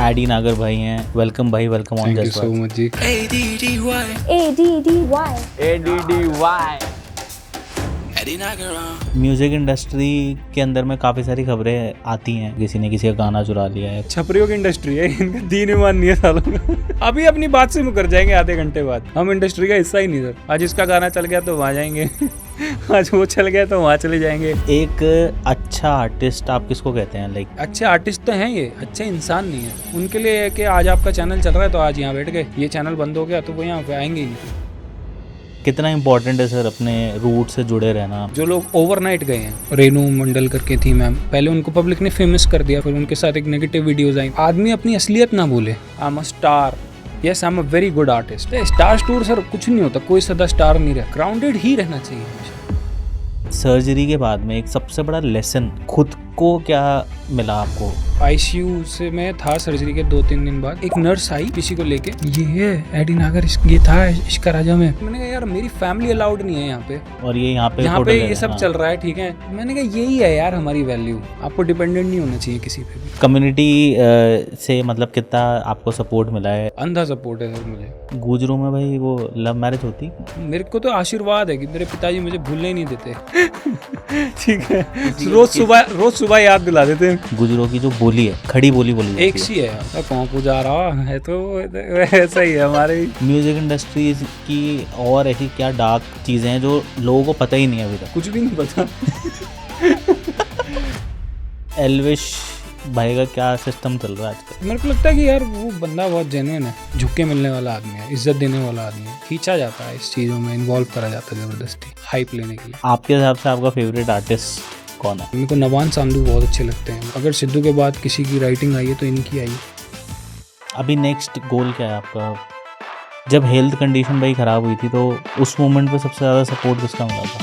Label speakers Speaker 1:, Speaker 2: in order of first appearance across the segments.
Speaker 1: AD नागर भाई हैं। वेलकम भाई, welcome on
Speaker 2: thank you
Speaker 1: just
Speaker 2: so much ji.
Speaker 1: Music industry के अंदर में काफ़ी सारी खबरें आती हैं, किसी ने किसी का गाना चुरा लिया है।
Speaker 2: छपरियों की इंडस्ट्री है, इनका दीन ईमान नहीं है सालों का। अभी अपनी बात से मुकर जाएंगे आधे घंटे बाद। हम इंडस्ट्री का हिस्सा ही नहीं सर। आज इसका गाना चल गया तो वहाँ जाएंगे आज वो चल गया तो वहाँ चले जाएंगे।
Speaker 1: एक अच्छा आर्टिस्ट आप किसको कहते हैं? लाइक
Speaker 2: अच्छे आर्टिस्ट तो हैं, ये अच्छे इंसान नहीं है। उनके लिए है कि आज आपका चैनल चल रहा है तो आज यहाँ बैठ गए, ये चैनल बंद हो गया तो वो यहाँ पे आएंगे ही नहीं।
Speaker 1: कितना इम्पोर्टेंट है सर अपने रूट से जुड़े रहना?
Speaker 2: जो लोग ओवरनाइट गए हैं, रेनू मंडल करके थी मैम, पहले उनको पब्लिक ने फेमस कर दिया, फिर उनके साथ एक नेगेटिव वीडियोस आई। आदमी अपनी असलियत ना भूले। आई am a star, yes I am a very good artist. Star tour sir कुछ नहीं होता, कोई सदा स्टार नहीं रहा, ग्राउंडेड ही रहना चाहिए हमेशा।
Speaker 1: सर्जरी के बाद में एक सबसे बड़ा लेसन खुद को क्या मिला आपको?
Speaker 2: आईसीयू से मैं था सर्जरी के 2-3 दिन बाद, एक नर्स आई किसी को लेके, ये है एडी नागर, ये था इश्क राजा में। मैंने कहा यार मेरी फैमिली अलाउड नहीं है यहाँ पे,
Speaker 1: और ये यहाँ पे
Speaker 2: ये सब चल रहा है, ठीक है। मैंने कहा यही है यार हमारी वैल्यू, आपको डिपेंडेंट नहीं होना चाहिए किसी पे भी।
Speaker 1: कम्युनिटी से मतलब कितना आपको सपोर्ट मिला है?
Speaker 2: अंधा सपोर्ट है सर मुझे।
Speaker 1: गुजरों में भाई वो लव मैरिज होती?
Speaker 2: मेरे को तो आशीर्वाद है कि मेरे पिताजी मुझे भूलने ही नहीं देते ठीक है, रोज सुबह याद दिला देते हैं।
Speaker 1: गुजरों की जो बोली है, खड़ी बोली बोली
Speaker 2: एक सी है यार, कौन को जा रहा है तो ऐसा ही है हमारे।
Speaker 1: म्यूजिक इंडस्ट्री की और ऐसी क्या डार्क चीजें हैं जो लोगों को पता ही नहीं है अभी तक?
Speaker 2: कुछ भी नहीं पता
Speaker 1: एल्विश भाई का क्या सिस्टम चल रहा है आजकल?
Speaker 2: मेरे को लगता है कि यार वो बंदा बहुत जेन्युइन है, झुक के मिलने वाला आदमी है, इज्जत देने वाला आदमी है। खींचा जाता है इस चीज़ों में, इन्वॉल्व करा जाता है ज़बरदस्ती हाइप लेने के लिए।
Speaker 1: आपके हिसाब से आपका फेवरेट आर्टिस्ट कौन है?
Speaker 2: मेरे को नवान सांधू बहुत अच्छे लगते हैं। अगर सिद्धू के बाद किसी की राइटिंग आई है तो इनकी आई है।
Speaker 1: अभी नेक्स्ट गोल क्या है आपका? जब हेल्थ कंडीशन भाई ख़राब हुई थी तो उस मोमेंट पे सबसे ज़्यादा सपोर्ट किसका मिला था?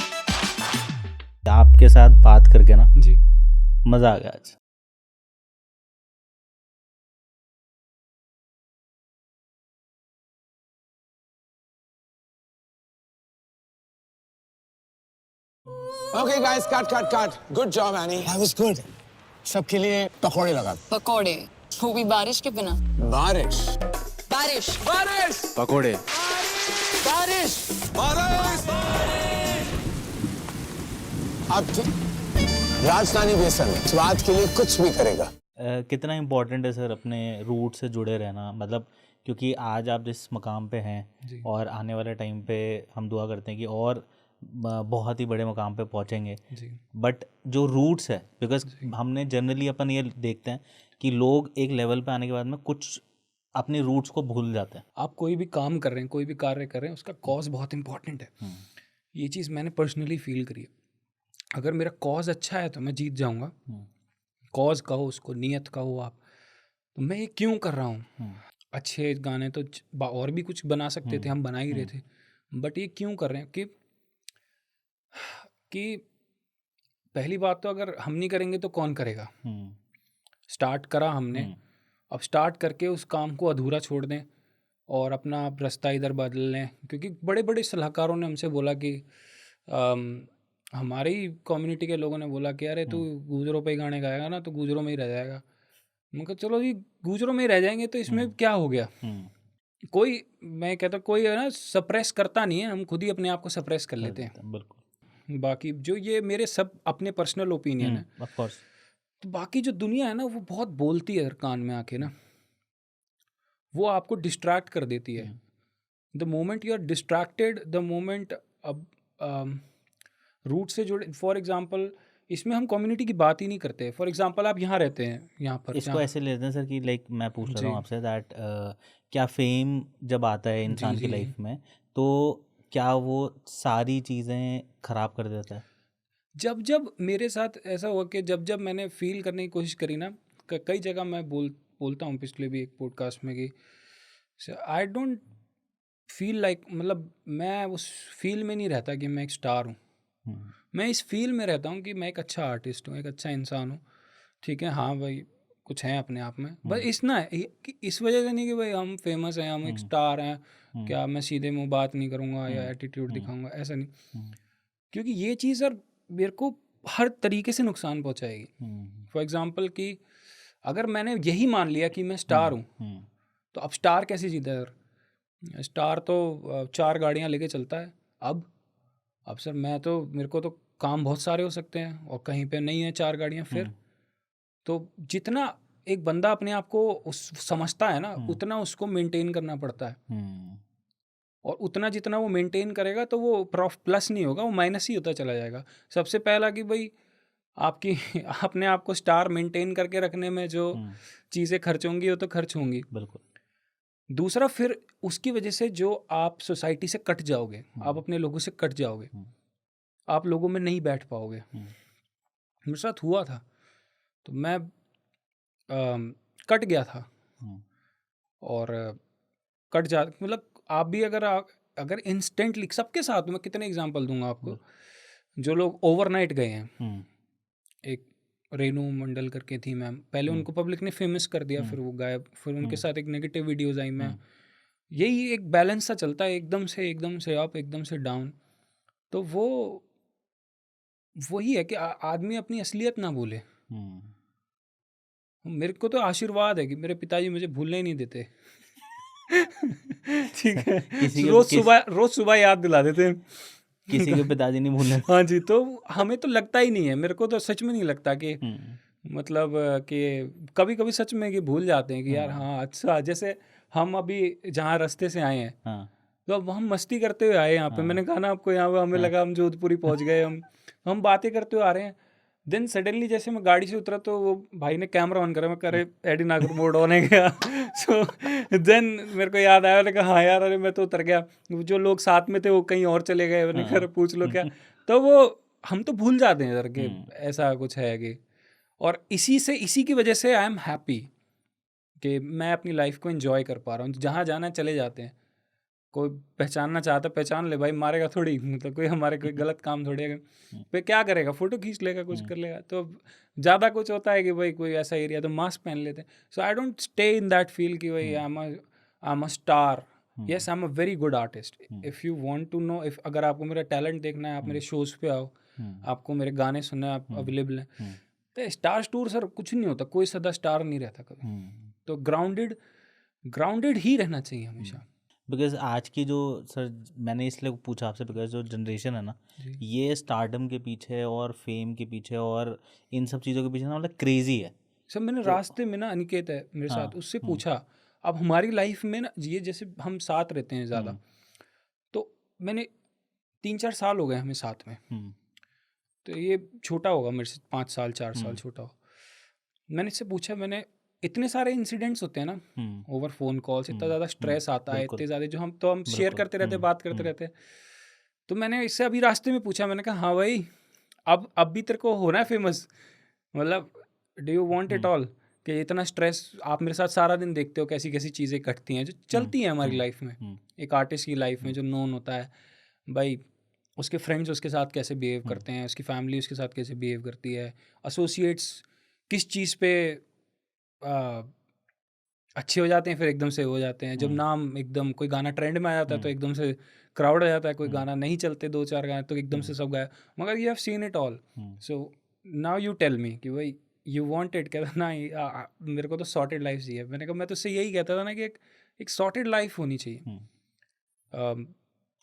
Speaker 1: आपके साथ बात करके ना
Speaker 2: जी
Speaker 1: मज़ा आ गया आज।
Speaker 3: Okay guys, cut. Good job, Annie.
Speaker 4: That was good.
Speaker 3: सबके लिए पकौड़े लगा।
Speaker 5: पकौड़े, वो भी बारिश के बिना।
Speaker 3: बारिश।
Speaker 4: पकोड़े।
Speaker 3: बारिश। अब राजधानी बेसन स्वाद के लिए कुछ भी करेगा।
Speaker 1: कितना इम्पोर्टेंट है सर अपने रूट से जुड़े रहना? मतलब क्योंकि आज आप जिस मकाम पे हैं और आने वाले टाइम पे हम दुआ करते हैं कि और बहुत ही बड़े मकाम पे पहुंचेंगे, बट जो रूट्स है, बिकॉज हमने जनरली अपन ये देखते हैं कि लोग एक लेवल पे आने के बाद में कुछ अपने रूट्स को भूल जाते हैं।
Speaker 2: आप कोई भी काम कर रहे हैं, कोई भी कार्य कर रहे हैं, उसका कॉज बहुत इंपॉर्टेंट है। ये चीज़ मैंने पर्सनली फील करी है। अगर मेरा कॉज अच्छा है तो मैं जीत जाऊंगा। कॉज कहो उसको, नियत कहो आप, तो मैं ये क्यों कर रहा हूँ। अच्छे गाने तो और भी कुछ बना सकते थे, हम बना ही रहे थे, बट ये क्यों कर रहे हैं कि पहली बात तो अगर हम नहीं करेंगे तो कौन करेगा। स्टार्ट करा हमने, अब स्टार्ट करके उस काम को अधूरा छोड़ दें और अपना रास्ता इधर बदल लें। क्योंकि बड़े बड़े सलाहकारों ने हमसे बोला कि हमारी कम्युनिटी के लोगों ने बोला कि अरे तू गुजरों पे ही गाने गाएगा ना तो गुजरों में ही रह जाएगा। मैं कहा चलो जी गुजरों में ही रह जाएंगे तो इसमें क्या हो गया। कोई, मैं कहता कोई है ना सप्रेस करता नहीं है, हम खुद ही अपने आप को सप्रेस कर लेते हैं।
Speaker 1: बिल्कुल।
Speaker 2: बाकी जो ये मेरे सब अपने पर्सनल ओपिनियन है,
Speaker 1: ऑफ कोर्स।
Speaker 2: तो बाकी जो दुनिया है ना वो बहुत बोलती है कान में आके ना, वो आपको डिस्ट्रैक्ट कर देती है। The moment you are distracted, the moment अब रूट से जुड़े, फॉर एग्जांपल इसमें हम कम्युनिटी की बात ही नहीं करते। फॉर एग्जांपल आप यहाँ रहते हैं, यहाँ पर
Speaker 1: इसको ऐसे लेते हैं सर कि लाइक मैं पूछ रहा हूँ आपसे दैट क्या फेम जब आता है इंसान की लाइफ में तो क्या वो सारी चीज़ें ख़राब कर देता है?
Speaker 2: जब मेरे साथ ऐसा हुआ कि जब मैंने फील करने की कोशिश करी ना, कई जगह मैं बोलता हूँ, पिछले भी एक पॉडकास्ट में, कि आई डोंट फील लाइक, मतलब मैं उस फील में नहीं रहता कि मैं एक स्टार हूँ। मैं इस फील में रहता हूँ कि मैं एक अच्छा आर्टिस्ट हूँ, एक अच्छा इंसान हूँ, ठीक है। हाँ भाई कुछ है अपने आप में, बस इस वजह से नहीं कि भाई हम फेमस हैं, हम एक स्टार हैं, क्या मैं सीधे मुंह बात नहीं करूँगा या एटीट्यूड दिखाऊंगा, ऐसा नहीं। क्योंकि ये चीज़ यार मेरे को हर तरीके से नुकसान पहुँचाएगी। फॉर एग्ज़ाम्पल कि अगर मैंने यही मान लिया कि मैं स्टार हूँ, तो अब स्टार कैसे जीता है सर? स्टार तो 4 गाड़ियाँ लेके चलता है। अब सर मेरे को तो काम बहुत सारे हो सकते हैं और कहीं पे नहीं है 4 गाड़ियाँ फिर। तो जितना एक बंदा अपने आप को उस समझता है ना, उतना उसको मेंटेन करना पड़ता है। और उतना जितना वो मेंटेन करेगा तो वो प्लस नहीं होगा, वो माइनस ही होता चला जाएगा। सबसे पहला कि भाई आपकी अपने आप को स्टार मेंटेन करके रखने में जो चीज़ें खर्च होंगी वो तो खर्च होंगी।
Speaker 1: बिल्कुल।
Speaker 2: दूसरा फिर उसकी वजह से जो आप सोसाइटी से कट जाओगे, आप अपने लोगों से कट जाओगे, आप लोगों में नहीं बैठ पाओगे। मेरे साथ हुआ था, तो मैं कट गया था। और कट जा मतलब आप भी अगर इंस्टेंटली सबके साथ, मैं कितने एग्जांपल दूंगा आपको, जो लोग ओवरनाइट गए हैं। एक रेनू मंडल करके थी मैम, पहले उनको पब्लिक ने फेमस कर दिया, फिर वो गायब, फिर उनके साथ एक नेगेटिव वीडियोज आई। मैं यही एक बैलेंस सा चलता है, एकदम से अप, एकदम से डाउन। तो वही है कि आदमी अपनी असलियत ना भूले। मेरे को तो आशीर्वाद है कि मेरे पिताजी मुझे भूलने ही नहीं देते। ठीक है, रोज सुबह याद दिला देते हैं।
Speaker 1: किसी के पिताजी नहीं भूलने।
Speaker 2: हाँ जी, तो हमें तो लगता ही नहीं है, मेरे को तो सच में नहीं लगता कि मतलब कि कभी कभी सच में कि भूल जाते हैं कि यार हाँ अच्छा, जैसे हम अभी जहाँ रास्ते से आए हैं, तो अब हम मस्ती करते हुए आए यहाँ पे। मैंने कहा ना आपको, यहाँ पे हमें लगा हम जोधपुरी पहुँच गए। हम बातें करते हुए आ रहे हैं, देन सडनली जैसे मैं गाड़ी से उतरा तो वो भाई ने कैमरा ऑन करा, मैं करे एडी नागर मोड ऑन है गया। सो देन मेरे को याद आया, मैंने कहा हाँ यार, अरे मैं तो उतर गया, जो लोग साथ में थे वो कहीं और चले गए। मैंने कहा पूछ लो क्या। तो वो हम तो भूल जाते हैं सर कि ऐसा कुछ है कि, और इसी की वजह से आई एम हैप्पी कि मैं अपनी लाइफ को एंजॉय कर पा रहा हूँ। जहाँ जाना है चले जाते हैं, कोई पहचानना चाहता पहचान ले भाई, मारेगा थोड़ी, मतलब कोई हमारे कोई गलत काम थोड़ी है। पे क्या करेगा, फोटो खींच लेगा, कुछ कर लेगा। तो ज़्यादा कुछ होता है कि भाई कोई ऐसा एरिया तो मास्क पहन लेते हैं। So I don't stay in that feel कि भाई I am a star. Yes, I am a very good artist. If you want to know, if अगर आपको मेरा टैलेंट देखना है, आप मेरे शोज़ पे आओ, आपको मेरे गाने सुनना है, आप अवेलेबल हैं। तो स्टार टूर सर कुछ नहीं होता, कोई सदा स्टार नहीं रहता कभी। तो ग्राउंडेड ही रहना चाहिए हमेशा।
Speaker 1: बिकॉज आज की जो, सर मैंने इसलिए पूछा आपसे, बिकॉज जो जनरेशन है ना, ये स्टारडम के पीछे और फेम के पीछे और इन सब चीज़ों के पीछे ना, मतलब क्रेजी है।
Speaker 2: सर मैंने रास्ते में ना, अनिकेत है मेरे साथ, उससे पूछा अब हमारी लाइफ में ना, ये जैसे हम साथ रहते हैं ज़्यादा, तो मैंने 3-4 साल हो गए हमें साथ में। तो ये छोटा होगा मेरे से 5 साल 4 साल छोटा हो। मैंने इससे पूछा, मैंने इतने सारे इंसिडेंट्स होते हैं ना ओवर फोन कॉल्स, इतना ज़्यादा स्ट्रेस आता है, इतने ज़्यादा जो हम शेयर करते रहते हैं, बात करते रहते हैं। तो मैंने इससे अभी रास्ते में पूछा, मैंने कहा हाँ भाई, अब भी तेरे को होना है फेमस, मतलब do you want it all, कि इतना स्ट्रेस आप मेरे साथ सारा दिन देखते हो, कैसी कैसी चीज़ें कटती हैं जो चलती हैं हमारी लाइफ में, एक आर्टिस्ट की लाइफ में जो नोन होता है भाई, उसके फ्रेंड्स उसके साथ कैसे बिहेव करते हैं, उसकी फैमिली उसके साथ कैसे बिहेव करती है, एसोसिएट्स किस चीज़ पे अच्छे हो जाते हैं, फिर एकदम से हो जाते हैं। जब नाम एकदम कोई गाना ट्रेंड में आ जाता है तो एकदम से क्राउड आ जाता है, कोई गाना नहीं चलते 2-4 गाने तो एकदम से सब गाया। मगर you have seen it all, so now you tell me कि भाई यू वांट इट, कहता ना मेरे को तो सॉर्टेड लाइफ चाहिए। मैंने कहा मैं तो उससे यही कहता था ना कि एक सॉर्टेड लाइफ होनी चाहिए।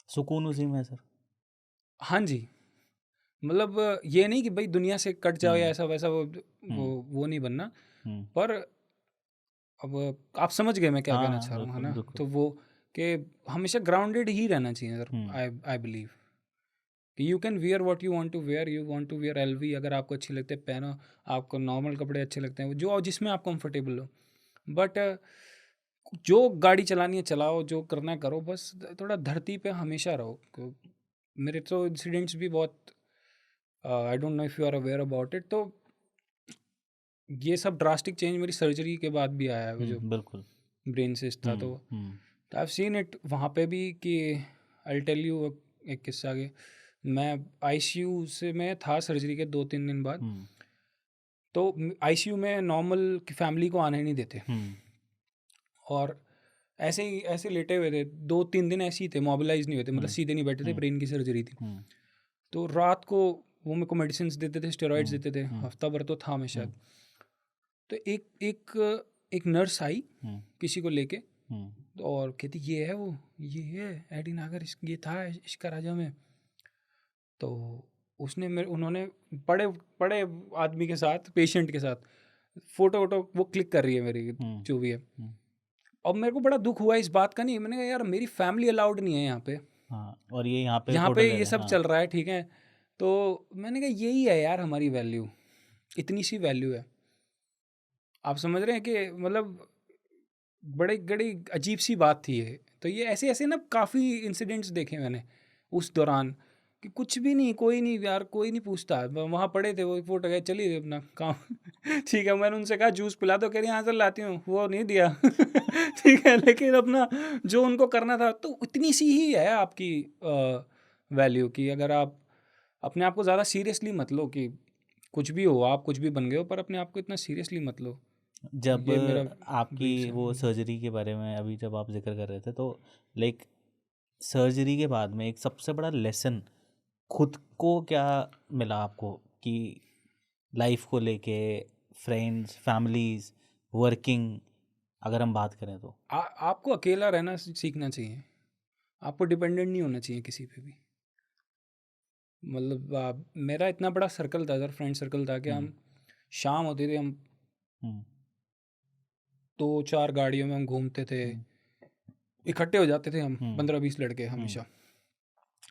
Speaker 1: सुकून उसी में है सर।
Speaker 2: हाँ जी, मतलब ये नहीं कि भाई दुनिया से कट जाओ या ऐसा वैसा, वो नहीं बनना। पर अब आप समझ गए मैं क्या कहना चाह रहा हूँ, है ना। तो वो कि हमेशा ग्राउंडेड ही रहना चाहिए सर। आई बिलीव कि you can wear what you want to wear, you want to wear LV, अगर आपको अच्छे लगते हैं पहनो, आपको नॉर्मल कपड़े अच्छे लगते हैं जो जिसमें आप कंफर्टेबल हो। बट जो गाड़ी चलानी है चलाओ, जो करना है करो, बस थोड़ा धरती पे हमेशा रहो। मेरे तो इंसिडेंट्स भी बहुत, I don't know if you are aware about it, तो ये सब ड्रास्टिक चेंज मेरी सर्जरी के बाद भी आया है, जो
Speaker 1: बिल्कुल
Speaker 2: ब्रेन सिस्ट था। तो आई हैव सीन इट वहाँ पे भी कि आई टेल यू एक किस्सा कि मैं आईसीयू से मैं था सर्जरी के 2-3 दिन बाद। तो आईसीयू में नॉर्मल की फैमिली को आने नहीं देते, और ऐसे लेटे हुए थे 2-3 दिन, ऐसे ही थे, मोबिलाइज नहीं हुए थे, मतलब सीधे नहीं बैठे थे, ब्रेन की सर्जरी थी। तो रात को वो मेरे को मेडिसिन देते थे, स्टेरॉइड्स देते थे, हफ्ता भर तो था मैं शायद। तो एक नर्स आई किसी को लेके
Speaker 1: हम्म,
Speaker 2: और कहती ये है वो, ये है एडी नागर, ये था इश्का राजा में। तो उन्होंने बड़े आदमी के साथ, पेशेंट के साथ फोटो वोटो वो क्लिक कर रही है मेरी, जो भी है। और मेरे को बड़ा दुख हुआ इस बात का, नहीं मैंने कहा यार मेरी फैमिली अलाउड नहीं है यहाँ पे,
Speaker 1: हाँ, और ये यहाँ पे
Speaker 2: यहाँ
Speaker 1: फोटो
Speaker 2: पे
Speaker 1: ले
Speaker 2: ये
Speaker 1: रहे
Speaker 2: सब
Speaker 1: हैं,
Speaker 2: चल रहा है, ठीक है। तो मैंने कहा यही है यार हमारी वैल्यू, इतनी सी वैल्यू है। आप समझ रहे हैं कि मतलब बड़ी अजीब सी बात थी ये। तो ये ऐसे ऐसे ना काफ़ी इंसिडेंट्स देखे मैंने उस दौरान कि कुछ भी नहीं, कोई नहीं यार, कोई नहीं पूछता। वहाँ पड़े थे वो फोटो गए, चलिए अपना काम ठीक है। मैंने उनसे कहा जूस पिला दो, कह रही हाँ सर लाती हूँ, वो नहीं दिया ठीक है। लेकिन अपना जो उनको करना था, तो इतनी सी ही है आपकी वैल्यू की। अगर आप अपने आप को ज़्यादा सीरियसली मत लो कि कुछ भी हो, आप कुछ भी बन गए हो, पर अपने आप को इतना सीरियसली मत लो।
Speaker 1: जब
Speaker 2: ये मेरा
Speaker 1: आपकी
Speaker 2: brief
Speaker 1: वो सर्जरी के बारे में अभी जब आप जिक्र कर रहे थे, तो लाइक सर्जरी के बाद में एक सबसे बड़ा लेसन खुद को क्या मिला आपको कि लाइफ को लेके, फ्रेंड्स, फैमिलीज, वर्किंग, अगर हम बात करें तो?
Speaker 2: आपको अकेला रहना सीखना चाहिए, आपको डिपेंडेंट नहीं होना चाहिए किसी पे भी। मतलब मेरा इतना बड़ा सर्कल था सर, फ्रेंड सर्कल था कि हम शाम होती थी, हम 2-4 गाड़ियों में हम घूमते थे, इकट्ठे हो जाते थे हम 15-20 लड़के हमेशा।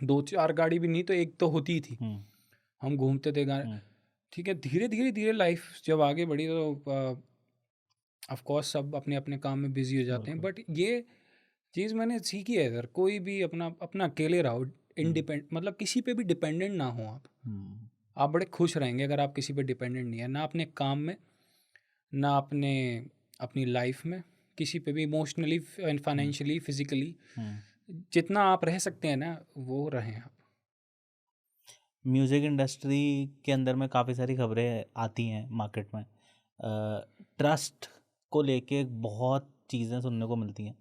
Speaker 2: 2-4 गाड़ी भी नहीं तो एक तो होती थी, हम घूमते थे ठीक है। धीरे धीरे लाइफ जब आगे बढ़ी तो ऑफ कोर्स सब अपने अपने काम में बिजी हो जाते हैं। बट ये चीज़ मैंने सीखी है सर, कोई भी अपना अकेले रहो, मतलब किसी पे भी डिपेंडेंट ना हो आप बड़े खुश रहेंगे अगर आप किसी पे डिपेंडेंट नहीं है, ना अपने काम में, ना अपनी लाइफ में, किसी पे भी इमोशनली एंड फाइनेंशियली, फिजिकली, जितना आप रह सकते हैं ना वो रहें आप।
Speaker 1: म्यूज़िक इंडस्ट्री के अंदर में काफ़ी सारी खबरें आती हैं मार्केट में, ट्रस्ट को लेके बहुत चीज़ें सुनने को मिलती हैं।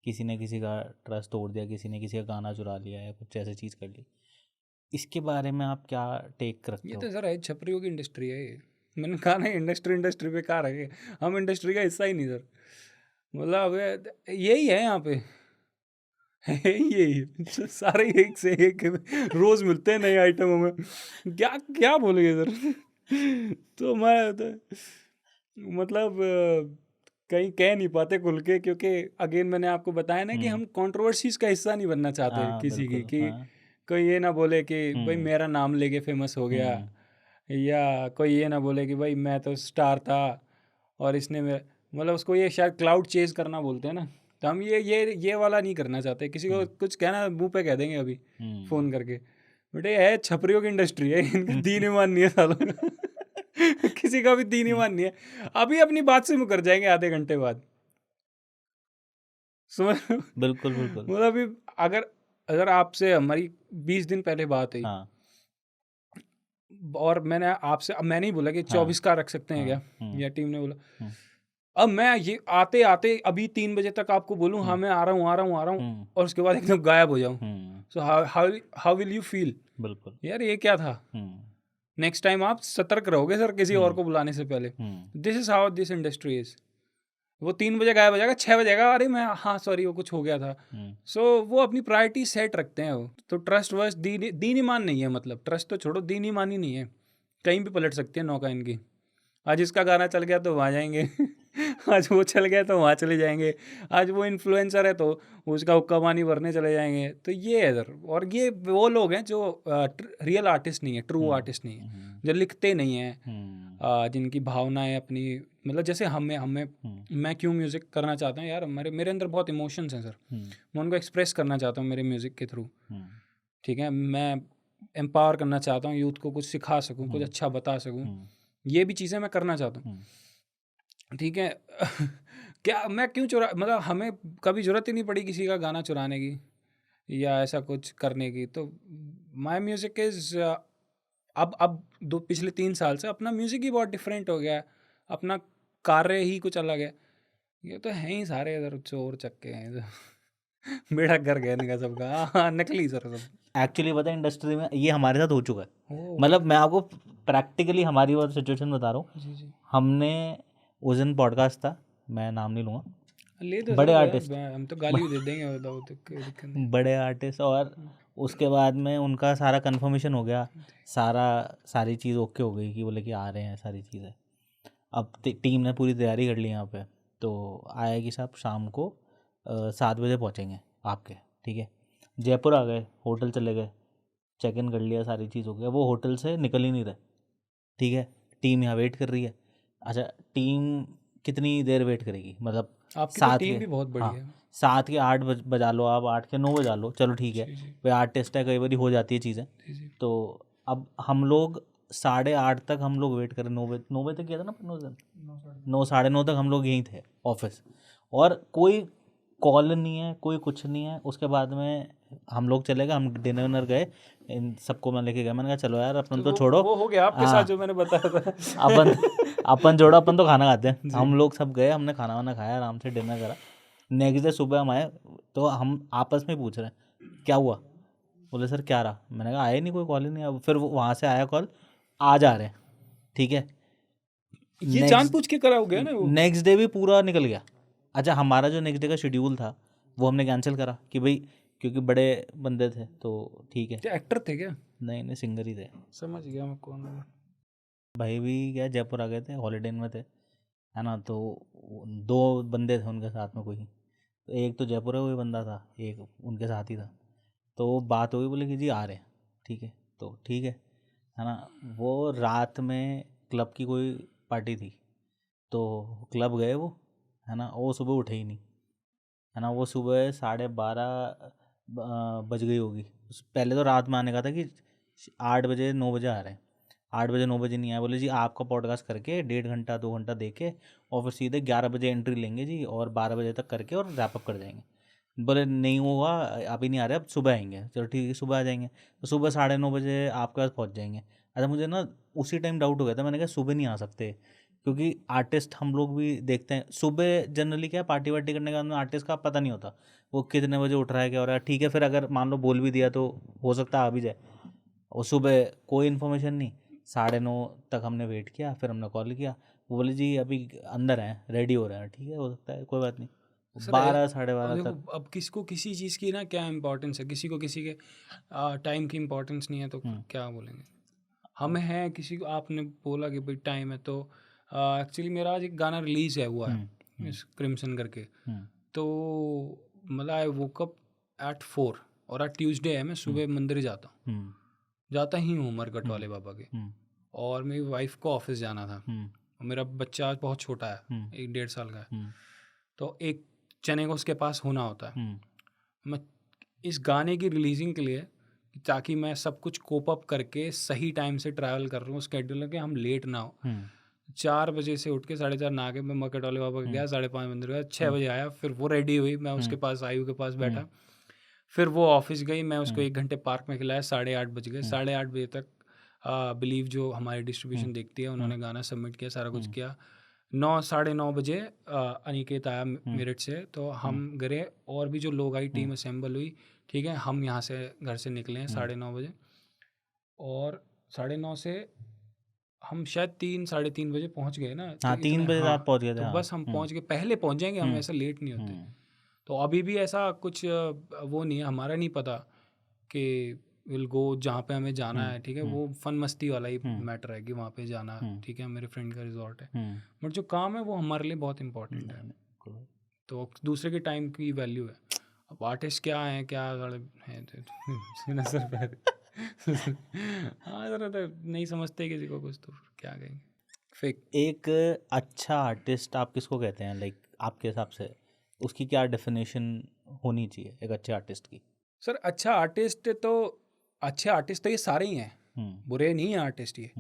Speaker 1: किसी ने किसी का ट्रस्ट तोड़ दिया, किसी ने किसी का गाना चुरा लिया या कुछ ऐसी चीज़ कर ली। इसके बारे में आप क्या टेक रखते
Speaker 2: ये
Speaker 1: हो?
Speaker 2: तो सर है, छपरियों की इंडस्ट्री है ये। मैंने कहा ना इंडस्ट्री पे कहाँ रखे, हम इंडस्ट्री का हिस्सा ही नहीं सर। मतलब यही है यहाँ पे यही सारे एक से एक रोज मिलते हैं नए आइटमों में, क्या क्या बोलेंगे सर तो मतलब कहीं कह नहीं पाते खुल के, क्योंकि अगेन मैंने आपको बताया ना कि हम कंट्रोवर्सीज का हिस्सा नहीं बनना चाहते
Speaker 1: हाँ,
Speaker 2: किसी की,
Speaker 1: बिल्कुल,
Speaker 2: कि
Speaker 1: हाँ।
Speaker 2: कोई ये ना बोले कि भाई मेरा नाम लेके फेमस हो गया, या कोई ये ना बोले कि भाई मैं तो स्टार था और इसने मेरा, मतलब उसको ये शायद क्लाउड चेज करना बोलते हैं ना। तो हम ये वाला नहीं करना चाहते। किसी को कुछ कहना मुंह पे कह देंगे अभी फ़ोन करके, बेटे है छपरियों की इंडस्ट्री है, इनका दीन ईमान नहीं है सालों का किसी का भी दीन ईमान नहीं है। अभी अपनी बात से मुकर जाएंगे आधे घंटे बाद, समझ।
Speaker 1: बिल्कुल, बिल्कुल।
Speaker 2: मतलब अभी अगर आपसे हमारी 20 दिन पहले बात हुई,
Speaker 1: हाँ,
Speaker 2: और मैंने आपसे, अब मैंने ही बोला कि 24 का रख सकते हैं क्या, या टीम ने बोला, अब मैं ये आते आते अभी 3 बजे तक आपको बोलूँ हाँ मैं आ रहा हूँ और उसके बाद एकदम गायब हो जाऊँ, so how will you feel?
Speaker 1: बिल्कुल।
Speaker 2: यार ये क्या था। नेक्स्ट टाइम आप सतर्क रहोगे सर किसी और को बुलाने से पहले। This is how this industry is. वो 3 बजे गायब हो जाएगा, 6 बजेगा, अरे मैं हाँ सॉरी वो कुछ हो गया था। सो वो अपनी प्रायोरिटी सेट रखते हैं वो। तो ट्रस्ट वर्स्ट दीन ईमान नहीं है, मतलब ट्रस्ट तो छोड़ो, दीन ईमान ही नहीं है। कहीं भी पलट सकती है नौका इनकी। आज इसका गाना चल गया तो वहाँ जाएंगे आज वो चल गया तो वहाँ चले जाएंगे, आज वो इन्फ्लुएंसर है तो उसका हुक्का पानी भरने चले जाएंगे। तो ये है सर। और ये वो लोग हैं जो रियल आर्टिस्ट नहीं है, ट्रू आर्टिस्ट नहीं है, जो लिखते नहीं हैं, जिनकी भावनाएं अपनी, मतलब जैसे हमें मैं क्यों म्यूज़िक करना चाहता हूँ यार, मेरे अंदर बहुत इमोशंस हैं सर, मैं उनको एक्सप्रेस करना चाहता हूँ मेरे म्यूज़िक के थ्रू। ठीक है, मैं एम्पावर करना चाहता हूँ यूथ को, कुछ सिखा सकूँ, कुछ अच्छा बता सकूँ, ये भी चीज़ें मैं करना चाहता हूँ। ठीक है क्या मैं क्यों मतलब हमें कभी ज़रूरत ही नहीं पड़ी किसी का गाना चुराने की या ऐसा कुछ करने की। तो माय म्यूज़िक इज़ अब पिछले 3 साल से अपना म्यूज़िक ही बहुत डिफरेंट हो गया है, अपना कार्य ही कुछ अलग है। ये तो हैं ही सारे इधर चोर चक्के हैं बेड़ा कर गया इनका सबका। हाँ नकली सर सब।
Speaker 1: एक्चुअली पता है इंडस्ट्री में ये हमारे साथ हो चुका है।
Speaker 2: ओह।
Speaker 1: मतलब मैं आपको प्रैक्टिकली हमारी वो सिचुएशन बता रहा हूँ।
Speaker 2: जी जी।
Speaker 1: हमने उस दिन पॉडकास्ट था, मैं नाम नहीं लूँगा,
Speaker 2: ले तो
Speaker 1: बड़े
Speaker 2: सकते हो
Speaker 1: आर्टिस्ट,
Speaker 2: यार, हम तो गाली भी दे देंगे, बताओ तो कोई दिक्कत नहीं।
Speaker 1: बड़े आर्टिस्ट, और उसके बाद में उनका सारा कंफर्मेशन हो गया, सारी चीज़ ओके हो गई कि बोले कि आ रहे हैं सारी चीज़ें। अब टीम ने पूरी तैयारी कर ली यहाँ पे, तो आया कि साहब शाम को 7 बजे पहुँचेंगे आपके, ठीक है। जयपुर आ गए, होटल चले गए, चेक इन कर लिया, सारी चीज़ हो गया, वो होटल से निकल ही नहीं रहे, ठीक है। टीम यहाँ वेट कर रही है। अच्छा, टीम कितनी देर वेट करेगी, मतलब
Speaker 2: आपकी तो
Speaker 1: 7
Speaker 2: टीम
Speaker 1: के,
Speaker 2: भी बहुत बड़ी
Speaker 1: हाँ
Speaker 2: है।
Speaker 1: 7 के 8 बजा लो आप, 8 के 9 बजा लो, चलो ठीक है
Speaker 2: जी जी
Speaker 1: भाई, आर्टिस्ट है, कई बार हो जाती है चीज़ें।
Speaker 2: जी जी।
Speaker 1: तो अब हम लोग 8:30 तक हम लोग वेट करें, 9 बजे तक किया था ना, 9 साढ़े 9 तक हम लोग यहीं थे ऑफिस, और कोई कॉल नहीं है, कोई कुछ नहीं है। उसके बाद में हम लोग चले गए, हम डिनर विनर गए, इन सबको मैं लेके गया, मैंने कहा चलो यार अपन तो छोड़ो,
Speaker 2: वो हो गया आपके
Speaker 1: हाँ,
Speaker 2: साथ जो मैंने बताया था।
Speaker 1: अपन छोड़ो, अपन तो खाना खाते हैं। हम लोग सब गए, हमने खाना वाना खाया, आराम से डिनर करा। नेक्स्ट डे सुबह हम आए, तो हम आपस में पूछ रहे हैं क्या हुआ, बोले सर क्या रहा, मैंने कहा आया नहीं, कोई कॉल ही नहीं। अब फिर वहाँ से आया कॉल, आज आ रहे हैं, ठीक है।
Speaker 2: ये जानबूझ के करा हो गया ना वो।
Speaker 1: नेक्स्ट डे भी पूरा निकल गया। अच्छा, हमारा जो नेक्स्ट डे का शेड्यूल था वो हमने कैंसिल करा कि भाई क्योंकि बड़े बंदे थे तो ठीक है।
Speaker 2: क्या एक्टर थे क्या?
Speaker 1: नहीं, सिंगर ही थे।
Speaker 2: समझ गया मैं कौन हूँ।
Speaker 1: भाई भी क्या जयपुर आ गए थे, हॉलीडे में थे, है ना, तो 2 बंदे थे उनके साथ में, कोई तो एक तो जयपुर का कोई बंदा था, एक उनके साथ ही था। तो बात हुई, बोले कि जी आ रहे हैं, ठीक है, तो ठीक है ना। वो रात में क्लब की कोई पार्टी थी, तो क्लब गए वो, है ना, वो सुबह उठे ही नहीं, है ना। वो सुबह 12:30 बज गई होगी। पहले तो रात में आने का था कि 8 बजे 9 बजे आ रहे हैं, 8 बजे 9 बजे नहीं आए, बोले जी आपका पॉडकास्ट करके 1.5 घंटा 2 घंटा दे के और फिर सीधे 11 बजे एंट्री लेंगे जी, और 12 बजे तक करके और रैप अप कर जाएंगे। बोले नहीं होगा, अभी नहीं आ रहे, अब सुबह आएंगे। चलो ठीक है, सुबह आ जाएंगे, तो सुबह 9:30 बजे आपके पास पहुंच जाएंगे। अच्छा, मुझे ना उसी टाइम डाउट हो गया था, मैंने कहा सुबह नहीं आ सकते, क्योंकि आर्टिस्ट हम लोग भी देखते हैं सुबह जनरली क्या है, पार्टी वार्टी करने के बाद में आर्टिस्ट का पता नहीं होता वो कितने बजे उठ रहा है, क्या हो रहा है, ठीक है। फिर अगर मान लो बोल भी दिया तो हो सकता है आ भी जाए, और सुबह कोई इन्फॉर्मेशन नहीं। 9:30 तक हमने वेट किया, फिर हमने कॉल किया, वो बोले जी अभी अंदर हैं, रेडी हो रहे हैं, ठीक है, हो सकता है, कोई बात नहीं। 12 साढ़े
Speaker 2: अब
Speaker 1: 12
Speaker 2: देखो,
Speaker 1: तक
Speaker 2: अब किसको किसी चीज़ की ना क्या इम्पोर्टेंस है, किसी को किसी के टाइम की इम्पोर्टेंस नहीं है, तो क्या बोलेंगे। हम हैं, किसी को आपने बोला कि भाई टाइम है, तो एक्चुअली मेरा आज एक गाना रिलीज है हुआ है इस क्रिम्सन करके, तो मतलब आई वोक अप एट 4 और आज ट्यूसडे है, मैं सुबह मंदिर जाता हूँ, जाता ही हूँ मरकट वाले बाबा के, और मेरी वाइफ को ऑफिस जाना था, और मेरा बच्चा आज बहुत छोटा है, 1-1.5 साल का है, तो एक चने को उसके पास होना होता है। मैं इस गाने की रिलीजिंग के लिए, ताकि मैं सब कुछ कोप अप करके सही टाइम से ट्रैवल कर रहा हूँ स्केड्यूल के, हम लेट ना हो, 4 बजे से उठ के 4:30 नहा के मैं मरकट वाले बाबा के गया, 5:30 मंदिर गया, 6 बजे आया, फिर वो रेडी हुई, मैं उसके पास आयु के पास बैठा, फिर वो ऑफिस गई, मैं उसको 1 घंटे पार्क में खिलाया, 8:30 बज गए, 8:30 बजे तक बिलीव जो हमारी डिस्ट्रीब्यूशन देखती है, उन्होंने गाना सबमिट किया, सारा कुछ किया। 9-9:30 बजे अनिकेत आया मेरठ से, तो हम गए, और भी जो लोग आई, टीम असेंबल हुई, ठीक है। हम यहाँ से घर से निकले हैं 9:30 बजे, और 9:30 से हम शायद 3-3:30 बजे पहुँच गए ना, तो
Speaker 1: हाँ, 3 बजे रात पहुँच गए थे,
Speaker 2: तो
Speaker 1: हाँ।
Speaker 2: बस हम पहुँच गए, पहले पहुँच जाएंगे हम, ऐसा लेट नहीं होते। तो अभी भी ऐसा कुछ वो नहीं है, हमारा नहीं पता कि विल गो जहाँ पे हमें जाना है, ठीक है, वो फन मस्ती वाला ही मैटर है कि वहाँ पे जाना, ठीक है, मेरे फ्रेंड का रिजॉर्ट है, बट जो काम है वो हमारे लिए बहुत इंपॉर्टेंट है, तो दूसरे के टाइम की वैल्यू है। अब आर्टिस्ट क्या हैं, क्या हैं सर हाँ ज़रा तो नहीं समझते किसी को कुछ, तो क्या कहेंगे, फेक।
Speaker 1: एक अच्छा आर्टिस्ट आप किसको कहते हैं, लाइक आपके हिसाब से उसकी क्या डेफिनेशन होनी चाहिए एक अच्छे आर्टिस्ट की?
Speaker 2: सर अच्छे आर्टिस्ट तो ये सारे ही हैं, बुरे नहीं हैं आर्टिस्ट, ये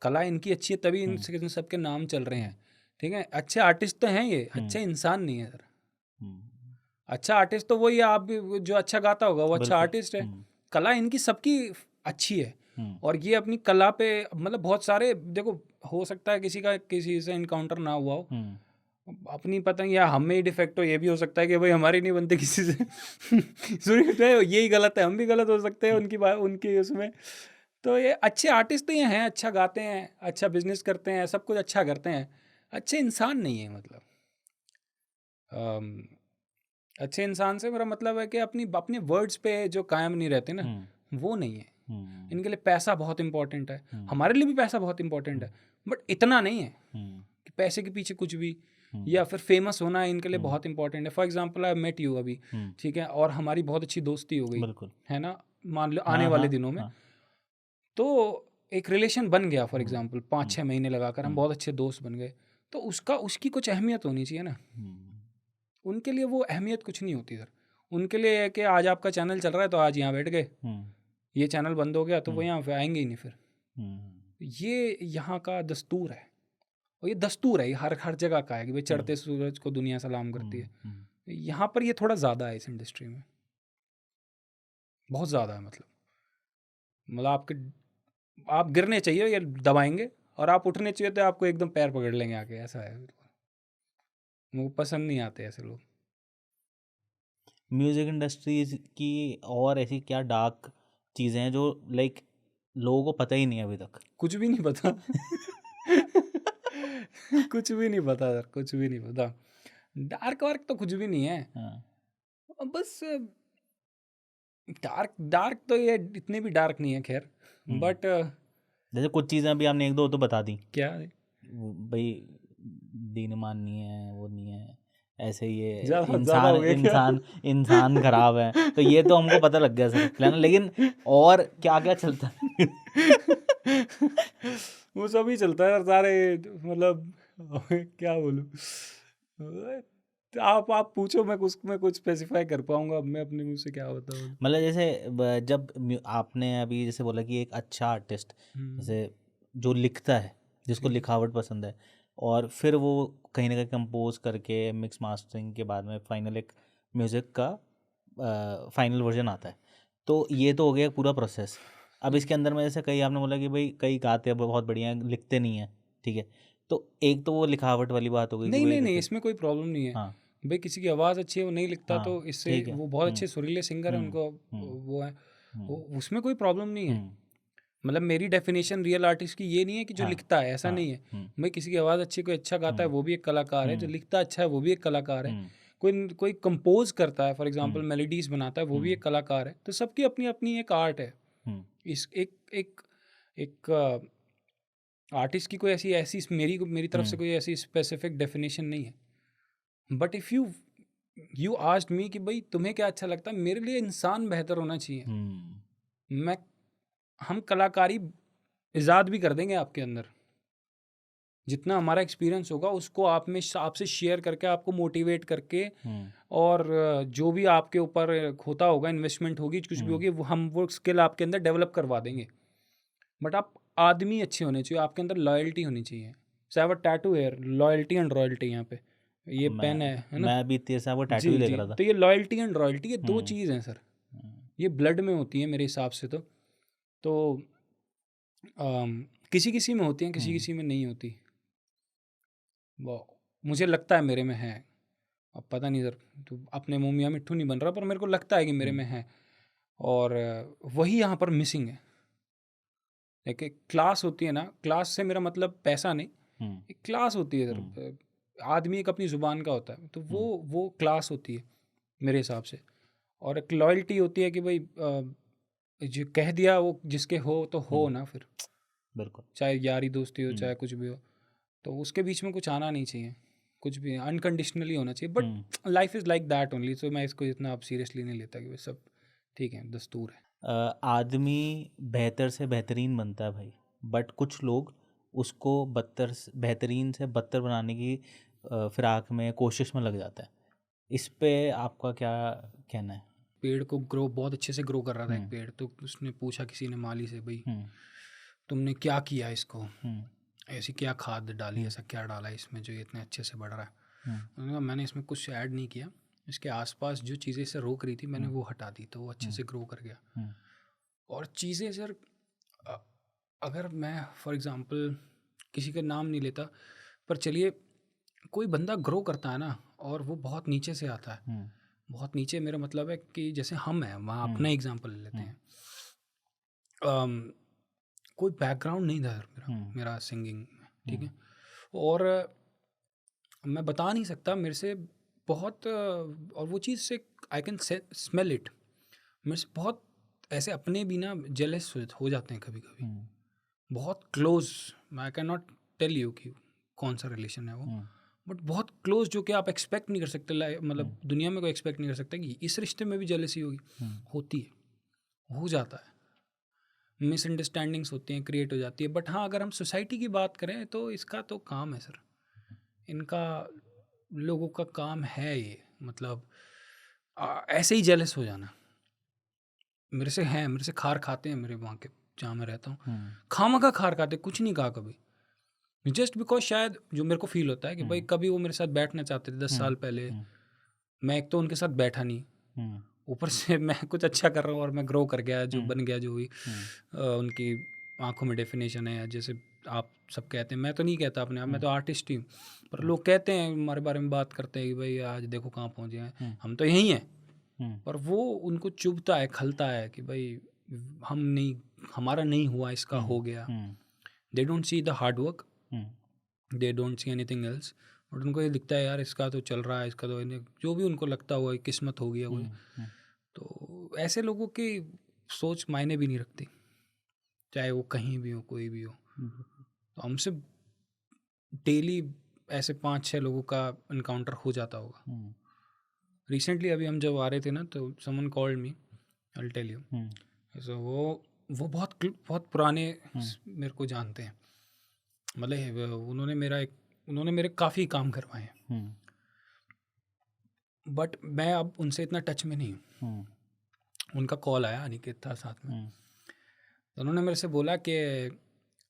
Speaker 2: कला इनकी अच्छी है तभी इन सबके नाम चल रहे हैं, ठीक है। अच्छे आर्टिस्ट तो हैं ये, अच्छे इंसान नहीं है सर। अच्छा आर्टिस्ट तो वही है, आप भी जो अच्छा गाता होगा वो अच्छा आर्टिस्ट है। कला इनकी सबकी अच्छी है, और ये अपनी कला पे मतलब बहुत सारे, देखो हो सकता है किसी से इनकाउंटर ना हुआ हो, अपनी पतंग या हमें ही डिफेक्ट हो, ये भी हो सकता है कि भाई हमारी नहीं बनती किसी से सुनिए यही गलत है, हम भी गलत हो सकते हैं उनकी उसमें। तो ये अच्छे आर्टिस्ट तो ये हैं, अच्छा गाते हैं, अच्छा बिजनेस करते हैं, सब कुछ अच्छा करते हैं, अच्छे इंसान नहीं है, मतलब अच्छे इंसान से मेरा मतलब है कि अपने वर्ड्स पे जो कायम नहीं रहते ना, वो नहीं है। इनके लिए पैसा बहुत इंपॉर्टेंट है, हमारे लिए भी पैसा बहुत इंपॉर्टेंट है, बट इतना नहीं है कि पैसे के पीछे कुछ भी, या फिर फेमस होना इनके लिए बहुत इंपॉर्टेंट है। For example I met you अभी, ठीक है, और हमारी बहुत अच्छी दोस्ती हो गई,
Speaker 1: बिल्कुल,
Speaker 2: है ना, मान लो आने वाले दिनों में, तो एक रिलेशन बन गया। फॉर एग्जांपल 5-6 महीने लगाकर हम बहुत अच्छे दोस्त बन गए, तो उसकी कुछ अहमियत होनी चाहिए ना। उनके लिए वो अहमियत कुछ नहीं होती सर। उनके लिए है कि आज आपका चैनल चल रहा है तो आज यहाँ बैठ गए, ये चैनल बंद हो गया तो वो यहाँ पे आएंगे ही नहीं फिर। ये यहाँ का दस्तूर है, और ये दस्तूर है, ये हर जगह का है कि भाई चढ़ते सूरज को दुनिया सलाम करती है। यहाँ पर ये थोड़ा ज़्यादा है, इस इंडस्ट्री में बहुत ज़्यादा है। मतलब आप गिरने चाहिए ये दबाएंगे, और आप उठने चाहिए तो आपको एकदम पैर पकड़ लेंगे आके, ऐसा है। मुझे पसंद नहीं आते ऐसे लोग।
Speaker 1: म्यूज़िक इंडस्ट्रीज की और ऐसी क्या डार्क चीज़ें हैं जो लाइक लोगों को पता ही नहीं है अभी तक?
Speaker 2: कुछ भी नहीं पता। कुछ भी नहीं पता सर, कुछ भी नहीं पता। डार्क वार्क तो कुछ भी नहीं है। बस डार्क तो ये इतने भी डार्क नहीं है खैर, बट
Speaker 1: जैसे कुछ चीज़ें अभी आपने एक दो तो बता दी,
Speaker 2: क्या
Speaker 1: भाई दीन ईमान नहीं है, वो नहीं है, ऐसे ये
Speaker 2: ज़्यादा
Speaker 1: इंसान
Speaker 2: हो गया क्या?
Speaker 1: इंसान खराब है, तो ये तो हमको पता लग गया सर है ना, लेकिन और क्या क्या चलता है?
Speaker 2: वो सब ही चलता है सारे, मतलब क्या बोलूँ। आप पूछो, मैं कुछ स्पेसिफाई कर पाऊंगा, मैं अपने मुंह से क्या बताऊँ।
Speaker 1: मतलब जैसे जब आपने अभी जैसे बोला कि एक अच्छा आर्टिस्ट जैसे जो लिखता है, जिसको लिखावट पसंद है, और फिर वो कहीं ना कहीं कंपोज करके मिक्स मास्टरिंग के बाद में फाइनल एक म्यूज़िक का फाइनल वर्जन आता है, तो ये तो हो गया पूरा प्रोसेस। अब इसके अंदर में जैसे कई आपने बोला कि भाई कई गाते हैं बहुत बढ़िया हैं, लिखते नहीं हैं, ठीक है, तो एक तो वो लिखावट वाली बात हो गई कि
Speaker 2: नहीं, इसमें कोई प्रॉब्लम नहीं है।
Speaker 1: हाँ
Speaker 2: भाई किसी की आवाज़ अच्छी है, वो नहीं लिखता,
Speaker 1: हाँ
Speaker 2: तो इससे
Speaker 1: ठीक है,
Speaker 2: वो बहुत अच्छे सुरीले सिंगर है, उनको वो है, उसमें कोई प्रॉब्लम नहीं है। मतलब मेरी डेफिनेशन रियल आर्टिस्ट की ये नहीं है कि जो लिखता है, ऐसा नहीं है। भाई किसी की आवाज़ अच्छी, कोई अच्छा गाता है वो भी एक कलाकार है, जो लिखता अच्छा है वो भी एक कलाकार है, कोई कंपोज करता है, फॉर एग्जांपल मेलोडीज बनाता है, वो भी एक कलाकार है। तो सबकी अपनी अपनी एक आर्ट है। इस एक आर्टिस्ट की कोई ऐसी मेरी तरफ से कोई ऐसी स्पेसिफिक डेफिनेशन नहीं है। But if you asked me कि भाई तुम्हें क्या अच्छा लगता है, मेरे लिए इंसान बेहतर होना चाहिए। हम कलाकारी इजाद भी कर देंगे आपके अंदर, जितना हमारा एक्सपीरियंस होगा उसको आपसे शेयर करके, आपको मोटिवेट करके, और जो भी आपके ऊपर होता होगा, इन्वेस्टमेंट होगी, कुछ भी होगी, वो स्किल आपके अंदर डेवलप करवा देंगे। बट आप आदमी अच्छे होने चाहिए, आपके अंदर लॉयल्टी होनी चाहिए। So have a tattoo here, loyalty and royalty. यहाँ पे ये पेन है ना,
Speaker 1: मैं अभी तेरे से वो टैटू ही देख रहा था।
Speaker 2: तो ये लॉयल्टी एंड रॉयल्टी, ये दो चीज़ हैं सर, ये ब्लड में होती है मेरे हिसाब से। तो किसी किसी में होती हैं, किसी किसी में नहीं होती। वो मुझे लगता है मेरे में है, अब पता नहीं सर, तो अपने मुँह मियाँ मिट्ठू नहीं बन रहा, पर मेरे को लगता है कि मेरे में है, और वही यहाँ पर मिसिंग है। एक क्लास होती है ना, क्लास से मेरा मतलब पैसा नहीं, एक क्लास होती है सर। आदमी एक अपनी ज़ुबान का होता है, तो वो क्लास होती है मेरे हिसाब से। और एक लॉयल्टी होती है कि भाई जो कह दिया वो जिसके हो तो हो ना, फिर
Speaker 1: बिल्कुल,
Speaker 2: चाहे यारी दोस्ती हो, चाहे कुछ भी हो, तो उसके बीच में कुछ आना नहीं चाहिए, कुछ भी अनकंडीशनली होना चाहिए। But life is like that only, so मैं इसको इतना अब सीरियसली नहीं लेता कि सब ठीक है, दस्तूर है।
Speaker 1: आदमी बेहतर से बेहतरीन बनता है भाई, बट कुछ लोग उसको बेहतरीन से बदतर बनाने की फिराक में, कोशिश में लग जाता है। इस पे आपका क्या कहना है?
Speaker 2: पेड़ को ग्रो बहुत अच्छे से ग्रो कर रहा था एक पेड़, तो उसने पूछा किसी ने माली से, भाई तुमने क्या किया इसको, ऐसी क्या खाद डाली, ऐसा क्या डाला इसमें जो ये इतने अच्छे से बढ़ रहा है? उन्होंने कहा मैंने इसमें कुछ ऐड नहीं किया, इसके आसपास जो चीज़ें इसे रोक रही थी मैंने वो हटा दी, तो वो अच्छे से ग्रो कर गया। और चीज़ें सर, अगर मैं फॉर एग्ज़ाम्पल किसी का नाम नहीं लेता, पर चलिए कोई बंदा ग्रो करता है ना, और वो बहुत नीचे से आता है, बहुत नीचे, मेरा मतलब है कि जैसे हम हैं वहाँ, अपना एग्जांपल ले लेते हैं। कोई बैकग्राउंड नहीं था मेरा सिंगिंग में, ठीक है, और मैं बता नहीं सकता, मेरे से बहुत और वो चीज़ से आई कैन स्मेल इट, मेरे से बहुत ऐसे अपने भी ना जेलस हो जाते हैं कभी कभी, बहुत close. I can not tell you कि कौन सा रिलेशन है वो, बट बहुत क्लोज जो कि आप एक्सपेक्ट नहीं कर सकते, मतलब दुनिया में कोई एक्सपेक्ट नहीं कर सकता कि इस रिश्ते में भी जेलसी होगी, होती है, हो जाता है, मिसअंडरस्टैंडिंग्स होती हैं, क्रिएट हो जाती है। बट हाँ, अगर हम सोसाइटी की बात करें तो इसका तो काम है सर, इनका लोगों का काम है ये, मतलब ऐसे ही जेलस हो जाना। मेरे से हैं, मेरे से खार खाते हैं मेरे वहाँ के जहाँ मैं रहता हूँ, खामखा खार खाते, कुछ नहीं कहा कभी, जस्ट बिकॉज शायद जो मेरे को फील होता है कि भाई कभी वो मेरे साथ बैठना चाहते थे 10 साल पहले, मैं एक तो उनके साथ बैठा नहीं, ऊपर से मैं कुछ अच्छा कर रहा हूँ और मैं ग्रो कर गया, जो बन गया, जो भी उनकी आंखों में डेफिनेशन है, जैसे आप सब कहते हैं, मैं तो नहीं कहता अपने आप, मैं तो आर्टिस्ट ही हूँ, पर लोग कहते हैं हमारे बारे में, बात करते हैं कि भाई आज देखो कहाँ पहुँचे हैं, हम तो यहीं हैं, पर वो उनको चुभता है, खलता है कि भाई हम नहीं, हमारा नहीं हुआ, इसका हो गया। They don't see the hard work, they don't see anything else, but उनको ये दिखता है यार इसका तो चल रहा है, इसका तो जो भी उनको लगता हुआ किस्मत हो गया कोई, तो ऐसे लोगों की सोच मायने भी नहीं रखती, चाहे वो कहीं भी हो, कोई भी हो। तो हमसे डेली ऐसे 5-6 लोगों का इनकाउंटर हो जाता होगा। रिसेंटली अभी हम जब आ रहे थे ना, तो someone called me, I will tell you. So वो बहुत पुराने मेरे को जानते हैं, मतलब उन्होंने मेरे काफ़ी काम करवाए हैं, बट मैं अब उनसे इतना टच में नहीं हूँ। उनका कॉल आया, अनिकेत था साथ में, तो उन्होंने मेरे से बोला कि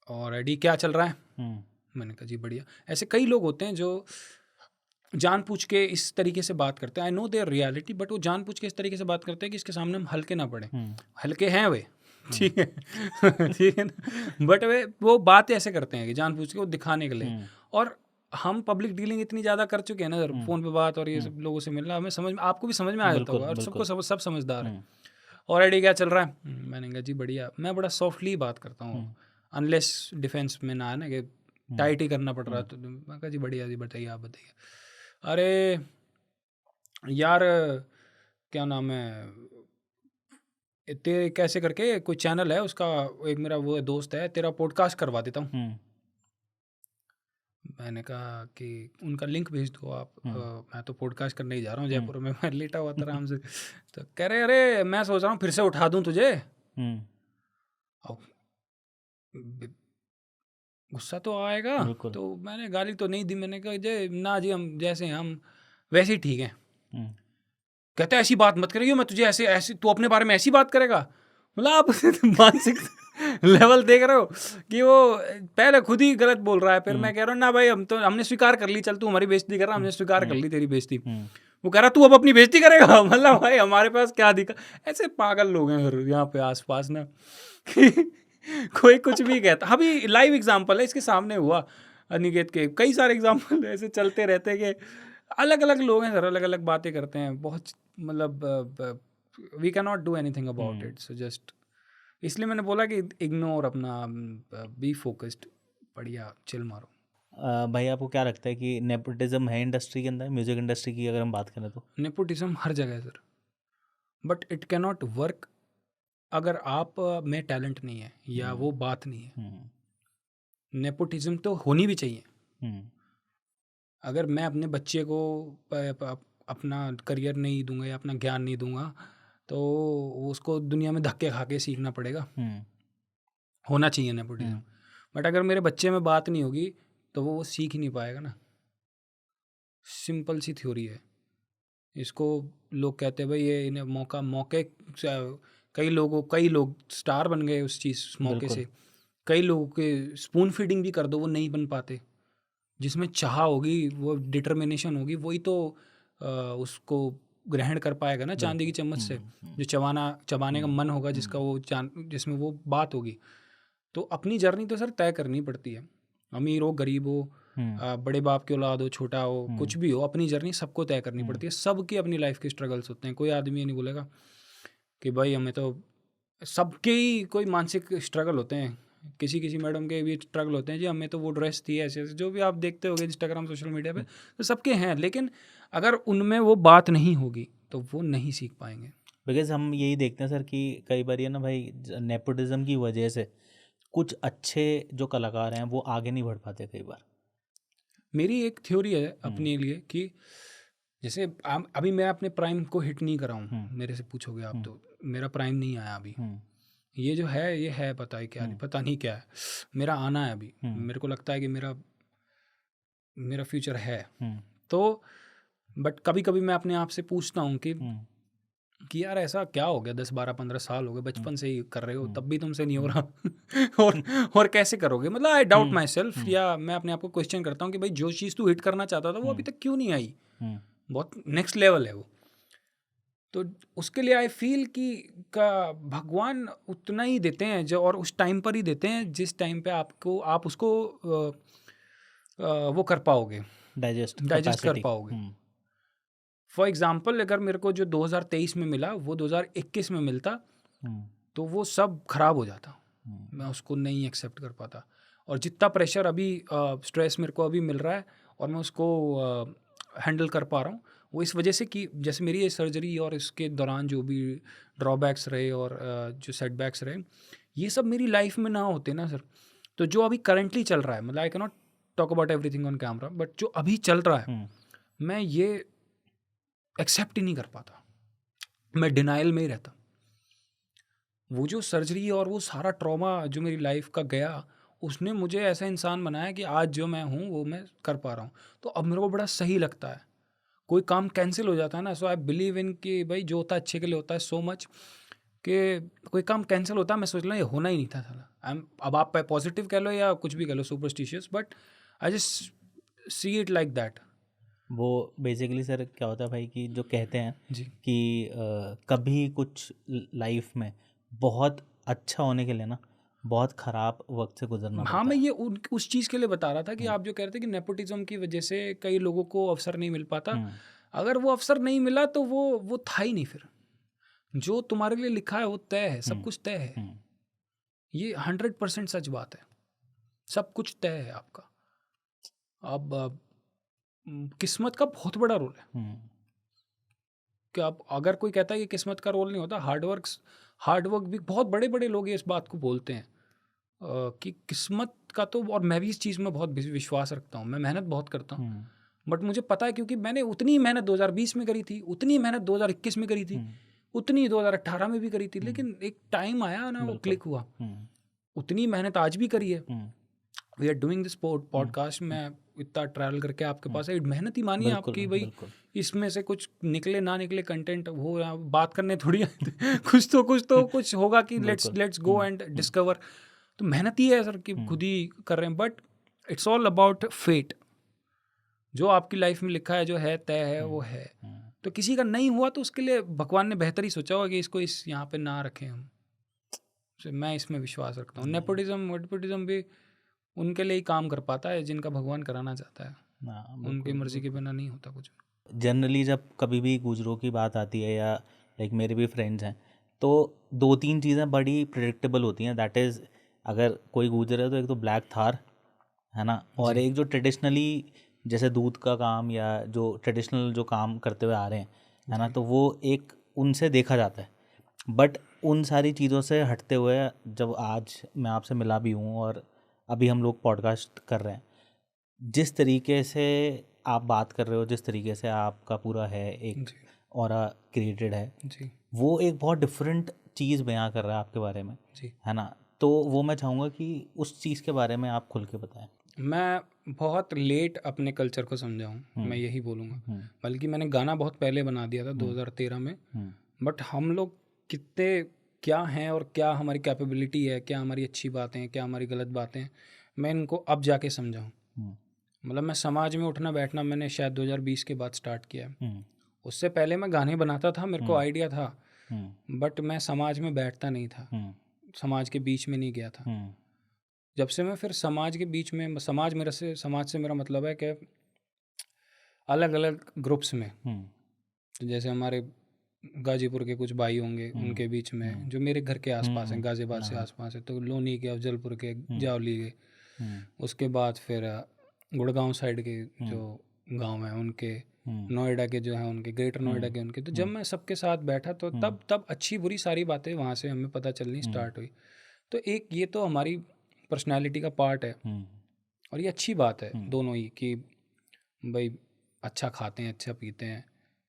Speaker 2: और एडी क्या चल रहा है, मैंने कहा जी बढ़िया। ऐसे कई लोग होते हैं जो जानबूझ के इस तरीके से बात करते हैं, I know their reality, but वो जानबूझ के इस तरीके से बात करते हैं कि इसके सामने हम हल्के ना पड़े, हल्के हैं वे, ठीक है ठीक है ना, बट वो बातें ऐसे करते हैं कि जानबूझ के वो दिखाने के लिए। और हम पब्लिक डीलिंग इतनी ज़्यादा कर चुके हैं ना सर, फ़ोन पे बात और ये सब लोगों से मिलना, हमें समझ में, आपको भी समझ में आ जाता होगा, और सबको सब समझदार है। और एडी क्या चल रहा है, मैंने कहा जी बढ़िया। मैं बड़ा सॉफ्टली बात करता हूँ, अनलेस डिफेंस में ना है ना कि टाइट ही करना पड़ रहा, तो मैं कहा जी बढ़िया जी, बताइए आप बताइए। अरे यार क्या नाम है, तेरे कैसे करके कोई चैनल है उसका, एक मेरा वो दोस्त है, तेरा पॉडकास्ट करवा देता हूँ। मैंने कहा कि उनका लिंक भेज दो आप, मैं तो पॉडकास्ट करने ही जा रहा हूँ जयपुर में, मैं लेटा हुआ था आराम से। तो कह रहे अरे मैं सोच रहा हूँ फिर से उठा दूँ तुझे। गुस्सा तो आएगा, तो मैंने गाली तो नहीं दी, मैंने कहा जय ना जी, हम जैसे हम वैसे ही ठीक हैं। कहते ऐसी बात मत करियो, मैं तुझे ऐसे ऐसे, तू अपने बारे में ऐसी बात करेगा, मतलब आप मानसिक लेवल देख रहे हो कि वो पहले खुद ही गलत बोल रहा है, फिर मैं कह रहा हूँ ना भाई हम तो, हमने स्वीकार कर ली, चल तू हमारी बेइज्जती कर रहा, हमने स्वीकार कर ली तेरी बेइज्जती। वो कह रहा तू अब अपनी बेइज्जती करेगा, मतलब भाई हमारे पास क्या दिखा। ऐसे पागल लोग हैं फिर यहाँ पे आसपास ना कोई कुछ भी कहता। अभी लाइव एग्जाम्पल है, इसके सामने हुआ अनिकेत के, कई सारे एग्जाम्पल ऐसे चलते रहते हैं कि अलग अलग लोग हैं सर, अलग अलग बातें करते हैं, बहुत मतलब we can not do anything about it, so just इसलिए मैंने बोला कि इग्नोर, अपना बी फोकस्ड, बढ़िया चिल मारो।
Speaker 1: भाई आपको क्या लगता है कि नेपोटिज्म है इंडस्ट्री के अंदर, म्यूजिक इंडस्ट्री की अगर हम बात करें तो?
Speaker 2: नेपोटिज्म हर जगह है sir, but it can not work अगर आप में टैलेंट नहीं है या वो बात नहीं है। नेपोटिज्म तो होनी भी चाहिए। अगर मैं अपने बच्चे को अपना करियर नहीं दूंगा या अपना ज्ञान नहीं दूंगा, तो उसको दुनिया में धक्के खा के सीखना पड़ेगा। होना चाहिए नेपोटिज्म, बट अगर मेरे बच्चे में बात नहीं होगी तो वो सीख ही नहीं पाएगा ना। सिंपल सी थ्योरी है, इसको लोग कहते हैं भाई ये इन्हें मौके कई लोग स्टार बन गए उस चीज़ मौके से, कई लोगों के स्पून फीडिंग भी कर दो वो नहीं बन पाते। जिसमें चाह होगी, वो डिटर्मिनेशन होगी, वही तो उसको ग्रहण कर पाएगा ना चांदी की चम्मच से। जो चबाने का मन होगा, जिसका वो जिसमें वो बात होगी। तो अपनी जर्नी तो सर तय करनी पड़ती है, अमीर हो गरीब हो, बड़े बाप की औलाद हो छोटा हो, कुछ भी हो, अपनी जर्नी सबको तय करनी पड़ती है। सबकी अपनी लाइफ के स्ट्रगल्स होते हैं, कोई आदमी ये नहीं बोलेगा कि भाई हमें तो, सबके ही कोई मानसिक स्ट्रगल होते हैं, किसी किसी मैडम के भी स्ट्रगल होते हैं जी, हमें तो वो ड्रेस थी ऐसे ऐसे, जो भी आप देखते होगे इंस्टाग्राम सोशल मीडिया पे, तो सबके हैं, लेकिन अगर उनमें वो बात नहीं होगी तो वो नहीं सीख पाएंगे।
Speaker 1: बिकॉज हम यही देखते हैं सर कि कई बार ये ना भाई नेपोटिज्म की वजह से कुछ अच्छे जो कलाकार हैं वो आगे नहीं बढ़ पाते कई बार।
Speaker 2: मेरी एक थ्योरी है अपने लिए कि जैसे अभी मैं अपने प्राइम को हिट नहीं करा हूँ, मेरे से पूछोगे आप तो मेरा प्राइम नहीं आया अभी, ये जो है ये है पता है क्या नहीं, पता नहीं क्या है, मेरा आना है अभी, मेरे को लगता है कि मेरा फ्यूचर है। तो बट कभी कभी मैं अपने आप से पूछता हूँ कि यार ऐसा क्या हो गया, 10-12-15 साल हो गए, बचपन से ही कर रहे हो तब भी तुमसे नहीं हो रहा और कैसे करोगे, मतलब आई डाउट माई सेल्फ, या मैं अपने आप को क्वेश्चन करता हूँ कि भाई जो चीज़ तू हिट करना चाहता था वो अभी तक क्यों नहीं आई, बहुत नेक्स्ट लेवल है वो। तो उसके लिए आई फील कि का भगवान उतना ही देते हैं जो, और उस टाइम पर ही देते हैं जिस टाइम पे आप उसको वो कर पाओगे, डाइजेस्ट कर पाओगे। फॉर एग्जाम्पल अगर मेरे को जो 2023 में मिला वो 2021 में मिलता तो वो सब खराब हो जाता, मैं उसको नहीं एक्सेप्ट कर पाता। और जितना प्रेशर अभी स्ट्रेस मेरे को अभी मिल रहा है और मैं उसको हैंडल कर पा रहा हूँ, वो इस वजह से कि जैसे मेरी ये सर्जरी और इसके दौरान जो भी ड्रॉबैक्स रहे और जो सेटबैक्स रहे, ये सब मेरी लाइफ में ना होते ना सर, तो जो अभी करेंटली चल रहा है, मतलब आई can not talk about everything on camera, but जो अभी चल रहा है मैं ये एक्सेप्ट ही नहीं कर पाता, मैं डिनाइल में ही रहता। वो जो सर्जरी और वो सारा ट्रॉमा जो मेरी लाइफ का गया, उसने मुझे ऐसा इंसान बनाया कि आज जो मैं हूँ वो मैं कर पा रहा हूँ। तो अब मेरे को बड़ा सही लगता है, कोई काम कैंसिल हो जाता है ना, सो आई बिलीव इन कि भाई जो होता है अच्छे के लिए होता है, सो मच कि कोई काम कैंसिल होता है मैं सोच रहा ये होना ही नहीं था साला। अब आप पॉजिटिव कह लो या कुछ भी कह लो, superstitious, but I just see it like that.
Speaker 1: वो बेसिकली सर क्या होता है भाई कि जो कहते हैं
Speaker 2: जी
Speaker 1: कि कभी कुछ लाइफ में बहुत अच्छा होने के लिए ना बहुत ख़राब वक्त से गुजरना
Speaker 2: हाँ,
Speaker 1: पड़ता
Speaker 2: मैं
Speaker 1: है।
Speaker 2: ये उस चीज़ के लिए बता रहा था कि आप जो कह रहे थे कि नेपोटिज्म की वजह से कई लोगों को अवसर नहीं मिल पाता, अगर वो अवसर नहीं मिला तो वो था ही नहीं, फिर जो तुम्हारे लिए लिखा है वो तय है, सब कुछ तय है, ये 100% सच बात है, सब कुछ तय है आपका। अब किस्मत का बहुत बड़ा रोल है कि आप अगर कोई कहता है कि किस्मत का रोल नहीं होता, हार्डवर्क भी, बहुत बड़े बड़े लोग ये इस बात को बोलते हैं कि किस्मत का तो, और मैं भी इस चीज़ में बहुत विश्वास रखता हूँ, मैं मेहनत बहुत करता हूँ, बट मुझे पता है क्योंकि मैंने उतनी मेहनत 2020 में करी थी, उतनी मेहनत 2021 में करी थी, उतनी 2018 में भी करी थी, लेकिन एक टाइम आया ना वो क्लिक हुआ, उतनी मेहनत आज भी करी है। We are doing this podcast में इतना ट्रैवल करके आपके पास है, मेहनत ही मानिए आपकी भाई, इसमें से कुछ निकले ना निकले कंटेंट हो, बात करने थोड़ी कुछ तो कुछ होगा कि लेट्स गो एंड डिस्कवर। तो मेहनत ही है सर कि खुद ही कर रहे हैं, but it's all about fate, जो आपकी लाइफ में लिखा है, जो है तय है वो है। तो किसी का नहीं हुआ तो उसके लिए भगवान ने बेहतर ही सोचा होगा कि इसको इस यहाँ पे ना रखें हम, तो मैं इसमें विश्वास रखता हूँ। नेपोटिज्म भी उनके लिए ही काम कर पाता है जिनका भगवान कराना चाहता है, उनकी मर्जी के बिना नहीं होता कुछ।
Speaker 1: जनरली जब कभी भी गुजरों की बात आती है या लाइक मेरे भी फ्रेंड्स हैं, तो 2-3 चीज़ें बड़ी प्रिडिक्टेबल होती हैं, दैट इज़ अगर कोई गुजर है तो एक तो ब्लैक थार है ना, और एक जो ट्रेडिशनली जैसे दूध का काम या जो ट्रेडिशनल जो काम करते हुए आ रहे हैं है ना, तो वो एक उनसे देखा जाता है। बट उन सारी चीज़ों से हटते हुए जब आज मैं आपसे मिला भी हूँ और अभी हम लोग पॉडकास्ट कर रहे हैं, जिस तरीके से आप बात कर रहे हो, जिस तरीके से आपका पूरा है एक ऑरा क्रिएटेड है
Speaker 2: जी,
Speaker 1: वो एक बहुत डिफरेंट चीज़ बयां कर रहा है आपके बारे में
Speaker 2: जी,
Speaker 1: है ना, तो वो मैं चाहूँगा कि उस चीज़ के बारे में आप खुल के बताएं।
Speaker 2: मैं बहुत लेट अपने कल्चर को समझा हूँ, मैं यही बोलूँगा, बल्कि मैंने गाना बहुत पहले बना दिया था 2013 में, बट हम लोग कितने क्या हैं और क्या हमारी कैपेबिलिटी है, क्या हमारी अच्छी बातें हैं, क्या हमारी गलत बातें हैं, मैं इनको अब जाके समझा हूँ। मतलब मैं समाज में उठना बैठना मैंने शायद 2020 के बाद स्टार्ट किया है, उससे पहले मैं गाने बनाता था, मेरे को आइडिया था, बट मैं समाज में बैठता नहीं था, समाज के बीच में नहीं गया था। जब से मैं फिर समाज के बीच में, समाज से मेरा मतलब है कि अलग अलग ग्रुप्स में, तो जैसे हमारे गाजीपुर के कुछ भाई होंगे उनके बीच में, जो मेरे घर के आसपास हैं, गाजियाबाद से आसपास है, तो लोनी के, अफजलपुर के, जावली के, उसके बाद फिर गुड़गांव साइड के जो गांव हैं उनके, नोएडा के जो हैं उनके, ग्रेटर नोएडा के उनके। तो जब मैं सबके साथ बैठा तो तब अच्छी बुरी सारी बातें वहाँ से हमें पता चलनी स्टार्ट हुई। तो एक ये तो हमारी पर्सनालिटी का पार्ट है, और ये अच्छी बात है दोनों ही, कि भाई अच्छा खाते हैं, अच्छा पीते हैं,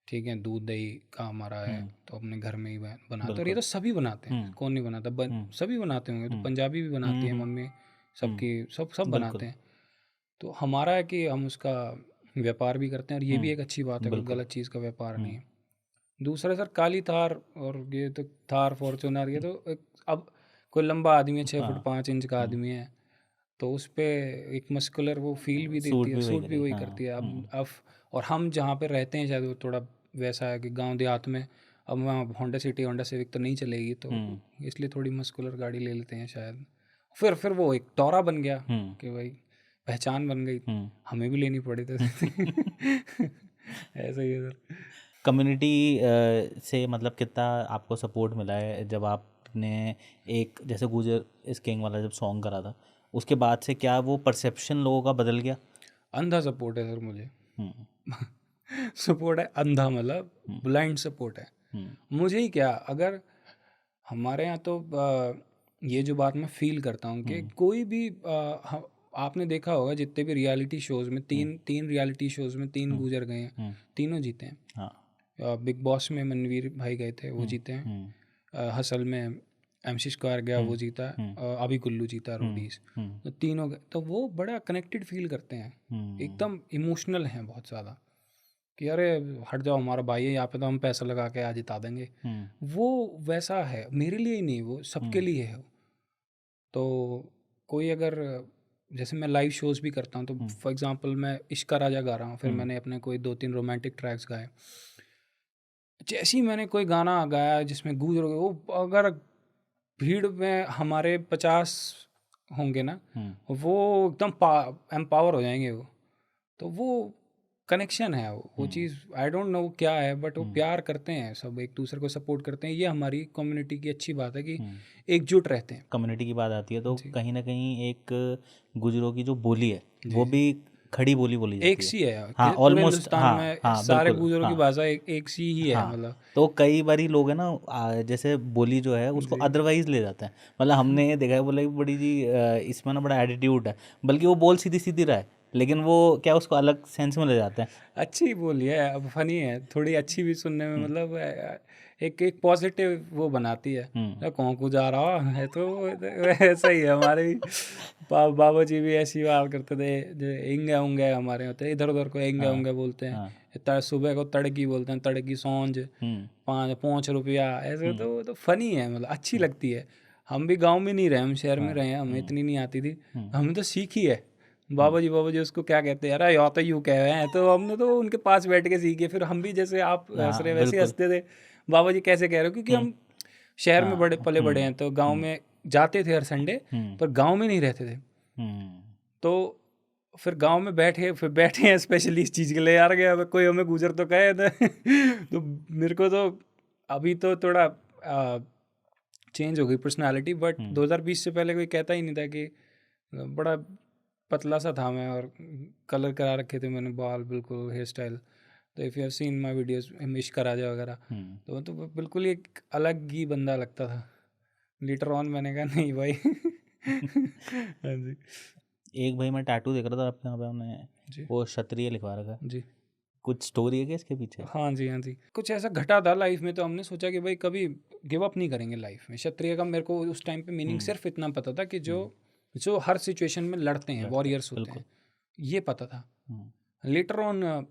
Speaker 2: ठीक है, दूध दही का हमारा है तो अपने घर में ही बनाते हैं, और ये तो सभी बनाते हैं, कौन नहीं बनाता, सभी बनाते होंगे, तो पंजाबी भी बनाती है मम्मी, सबकी सब बनाते हैं। तो हमारा है कि हम उसका व्यापार भी करते हैं, और ये भी एक अच्छी बात है, कोई गलत चीज़ का व्यापार नहीं है। दूसरा सर काली थार, और ये तो थार फॉर्चूनर, ये तो अब कोई लंबा आदमी है, 6 फुट 5 इंच का आदमी है, तो उस पर एक मस्कुलर वो फील भी देती है, सूट भी वही करती है। अब और हम जहाँ पे रहते हैं शायद वो थोड़ा वैसा है कि गांव देहात में, अब वहाँ होंडा सिटी, होंडा सिविक तो नहीं चलेगी, तो इसलिए थोड़ी मस्कुलर गाड़ी ले लेते हैं शायद। फिर वो एक दौरा बन गया कि भाई पहचान बन गई, हमें भी लेनी पड़ी तो ऐसा ही है सर।
Speaker 1: कम्युनिटी से मतलब कितना आपको सपोर्ट मिला है जब आपने एक जैसे गुजर इस किंग वाला जब सॉन्ग करा था, उसके बाद से क्या वो परसेप्शन लोगों का बदल गया?
Speaker 2: अंधा सपोर्ट है सर मुझे। सपोर्ट है अंधा, मतलब ब्लाइंड सपोर्ट है। मुझे ही क्या, अगर हमारे यहाँ तो ये जो बात मैं फील करता हूँ कि कोई भी आपने देखा होगा जितने भी रियलिटी शोज में, तीन रियलिटी शोज में 3 गुजर गए हैं, तीनों जीते हैं। बिग बॉस में मनवीर भाई गए थे, वो जीते हैं। हसल में MC स्क्वायर गया, वो जीता। अभी कुल्लू जीता, रोडीज। तो तीनों गए, तो वो बड़ा कनेक्टेड फील करते हैं, एकदम इमोशनल हैं बहुत ज़्यादा, कि अरे हट जाओ, हमारा भाई है यहाँ पे, तो हम पैसा लगा के आज जिता देंगे। वो वैसा है, मेरे लिए ही नहीं, वो सबके लिए है। तो कोई अगर, जैसे मैं लाइव शोज़ भी करता हूँ, तो फॉर एग्जांपल मैं इश्का राजा गा रहा हूँ, फिर मैंने अपने कोई 2-3 रोमांटिक ट्रैक्स गाए, जैसे ही मैंने कोई गाना गाया जिसमें गूंज रहे, वो अगर भीड़ में हमारे 50 होंगे ना, वो एकदम एम्पावर हो जाएंगे वो। तो वो कनेक्शन है, वो चीज़ आई डोंट नो क्या है, बट वो प्यार करते हैं, सब एक दूसरे को सपोर्ट करते हैं। ये हमारी कम्युनिटी की अच्छी बात है कि एकजुट रहते हैं।
Speaker 1: कम्युनिटी की बात आती है तो कहीं ना कहीं एक गुजरों की जो बोली है वो भी खड़ी बोली जाती
Speaker 2: एक सी है।
Speaker 1: हाँ,
Speaker 2: पूरे
Speaker 1: ऑलमोस्ट
Speaker 2: हिंदुस्तान में सारे गुजरों की भाषा एक सी ही है, मतलब।
Speaker 1: तो कई बारी लोग है ना जैसे बोली जो है उसको अदरवाइज ले जाते हैं, मतलब हमने ये देखा है, बोला कि बड़ी जी इसमें ना बड़ा एटीट्यूड है, बल्कि वो बोल सीधी सीधी रहा है, लेकिन वो क्या उसको अलग सेंस में ले जाते हैं।
Speaker 2: अच्छी बोली है, अब फनी है थोड़ी, अच्छी भी सुनने में, मतलब एक पॉजिटिव वो बनाती है। कौन को जा रहा है, तो ऐसा ही है। हमारे भी बाबा जी भी ऐसी बात करते थे, जो इंगे उंगे हमारे होते हैं, इधर उधर को इंगे उंगे बोलते हैं, सुबह को तड़की बोलते हैं, तड़की सौंज, 5 रुपया, ऐसे। तो फनी है, मतलब अच्छी लगती है। हम भी गाँव में नहीं रहे, हम शहर में रहे, हमें इतनी नहीं आती थी, हमने तो सीखी है। बाबा जी उसको क्या कहते हैं, अरे या तो यूँ कह रहे हैं, तो हमने तो उनके पास बैठ के सीखे। फिर हम भी जैसे आप हंस रहे वैसे हंसते थे, बाबा जी कैसे कह रहे हो, क्योंकि हम शहर में पले बड़े हैं, तो गांव में जाते थे हर संडे, पर गांव में नहीं रहते थे। तो फिर गांव में फिर बैठे हैं स्पेशली इस चीज़ के लिए, यार गया कोई हमें गुजर तो कहे तो मेरे को तो अभी तो थोड़ा चेंज हो गई पर्सनालिटी, बट 2020 से पहले कोई कहता ही नहीं था, कि बड़ा पतला सा था मैं, और कलर करा रखे थे मैंने बाल, बिल्कुल हेयर स्टाइल। तो if you have seen my videos, Ishqa Raja वगैरह, तो बिल्कुल एक अलग ही बंदा लगता था। लेटर ऑन मैंने कहा नहीं भाई। हाँ जी।
Speaker 1: एक भाई मैं टैटू देख रहा था आपके यहाँ पे, हमने वो क्षत्रिय लिखवा रखा है
Speaker 2: जी,
Speaker 1: कुछ स्टोरी है क्या इसके पीछे?
Speaker 2: हाँ जी, हाँ जी, कुछ ऐसा घटा था लाइफ में, तो हमने सोचा कि भाई कभी गिव अप नहीं करेंगे लाइफ में। क्षत्रिय का मेरे को उस टाइम पे मीनिंग सिर्फ इतना पता था कि जो हर सिचुएशन में लड़ते हैं, वॉरियर्स होते हैं, ये पता था। लेटर ऑन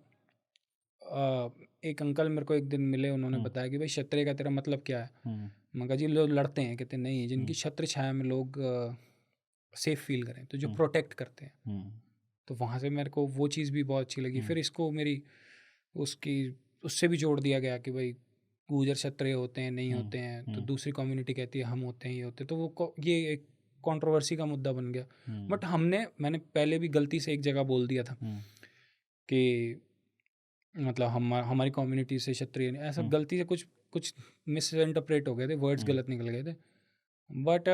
Speaker 2: एक अंकल मेरे को एक दिन मिले, उन्होंने बताया कि भाई क्षत्रिय का तेरा मतलब क्या है। मगर जी लोग लड़ते हैं, कहते नहीं, जिनकी छत्र छाया में लोग सेफ फील करें, तो जो प्रोटेक्ट करते हैं। तो वहाँ से मेरे को वो चीज़ भी बहुत अच्छी लगी। फिर इसको मेरी उससे भी जोड़ दिया गया कि भाई गुजर क्षत्रिय होते हैं, नहीं होते हैं, तो दूसरी कम्युनिटी कहती है हम होते हैं, ये होते हैं, तो वो ये एक कंट्रोवर्सी का मुद्दा बन गया। बट मैंने पहले भी गलती से एक जगह बोल दिया था कि मतलब हमारी कम्युनिटी से क्षत्रिय नहीं, ऐसा गलती से कुछ मिस इंटरप्रेट हो गए थे, वर्ड्स गलत निकल गए थे। बट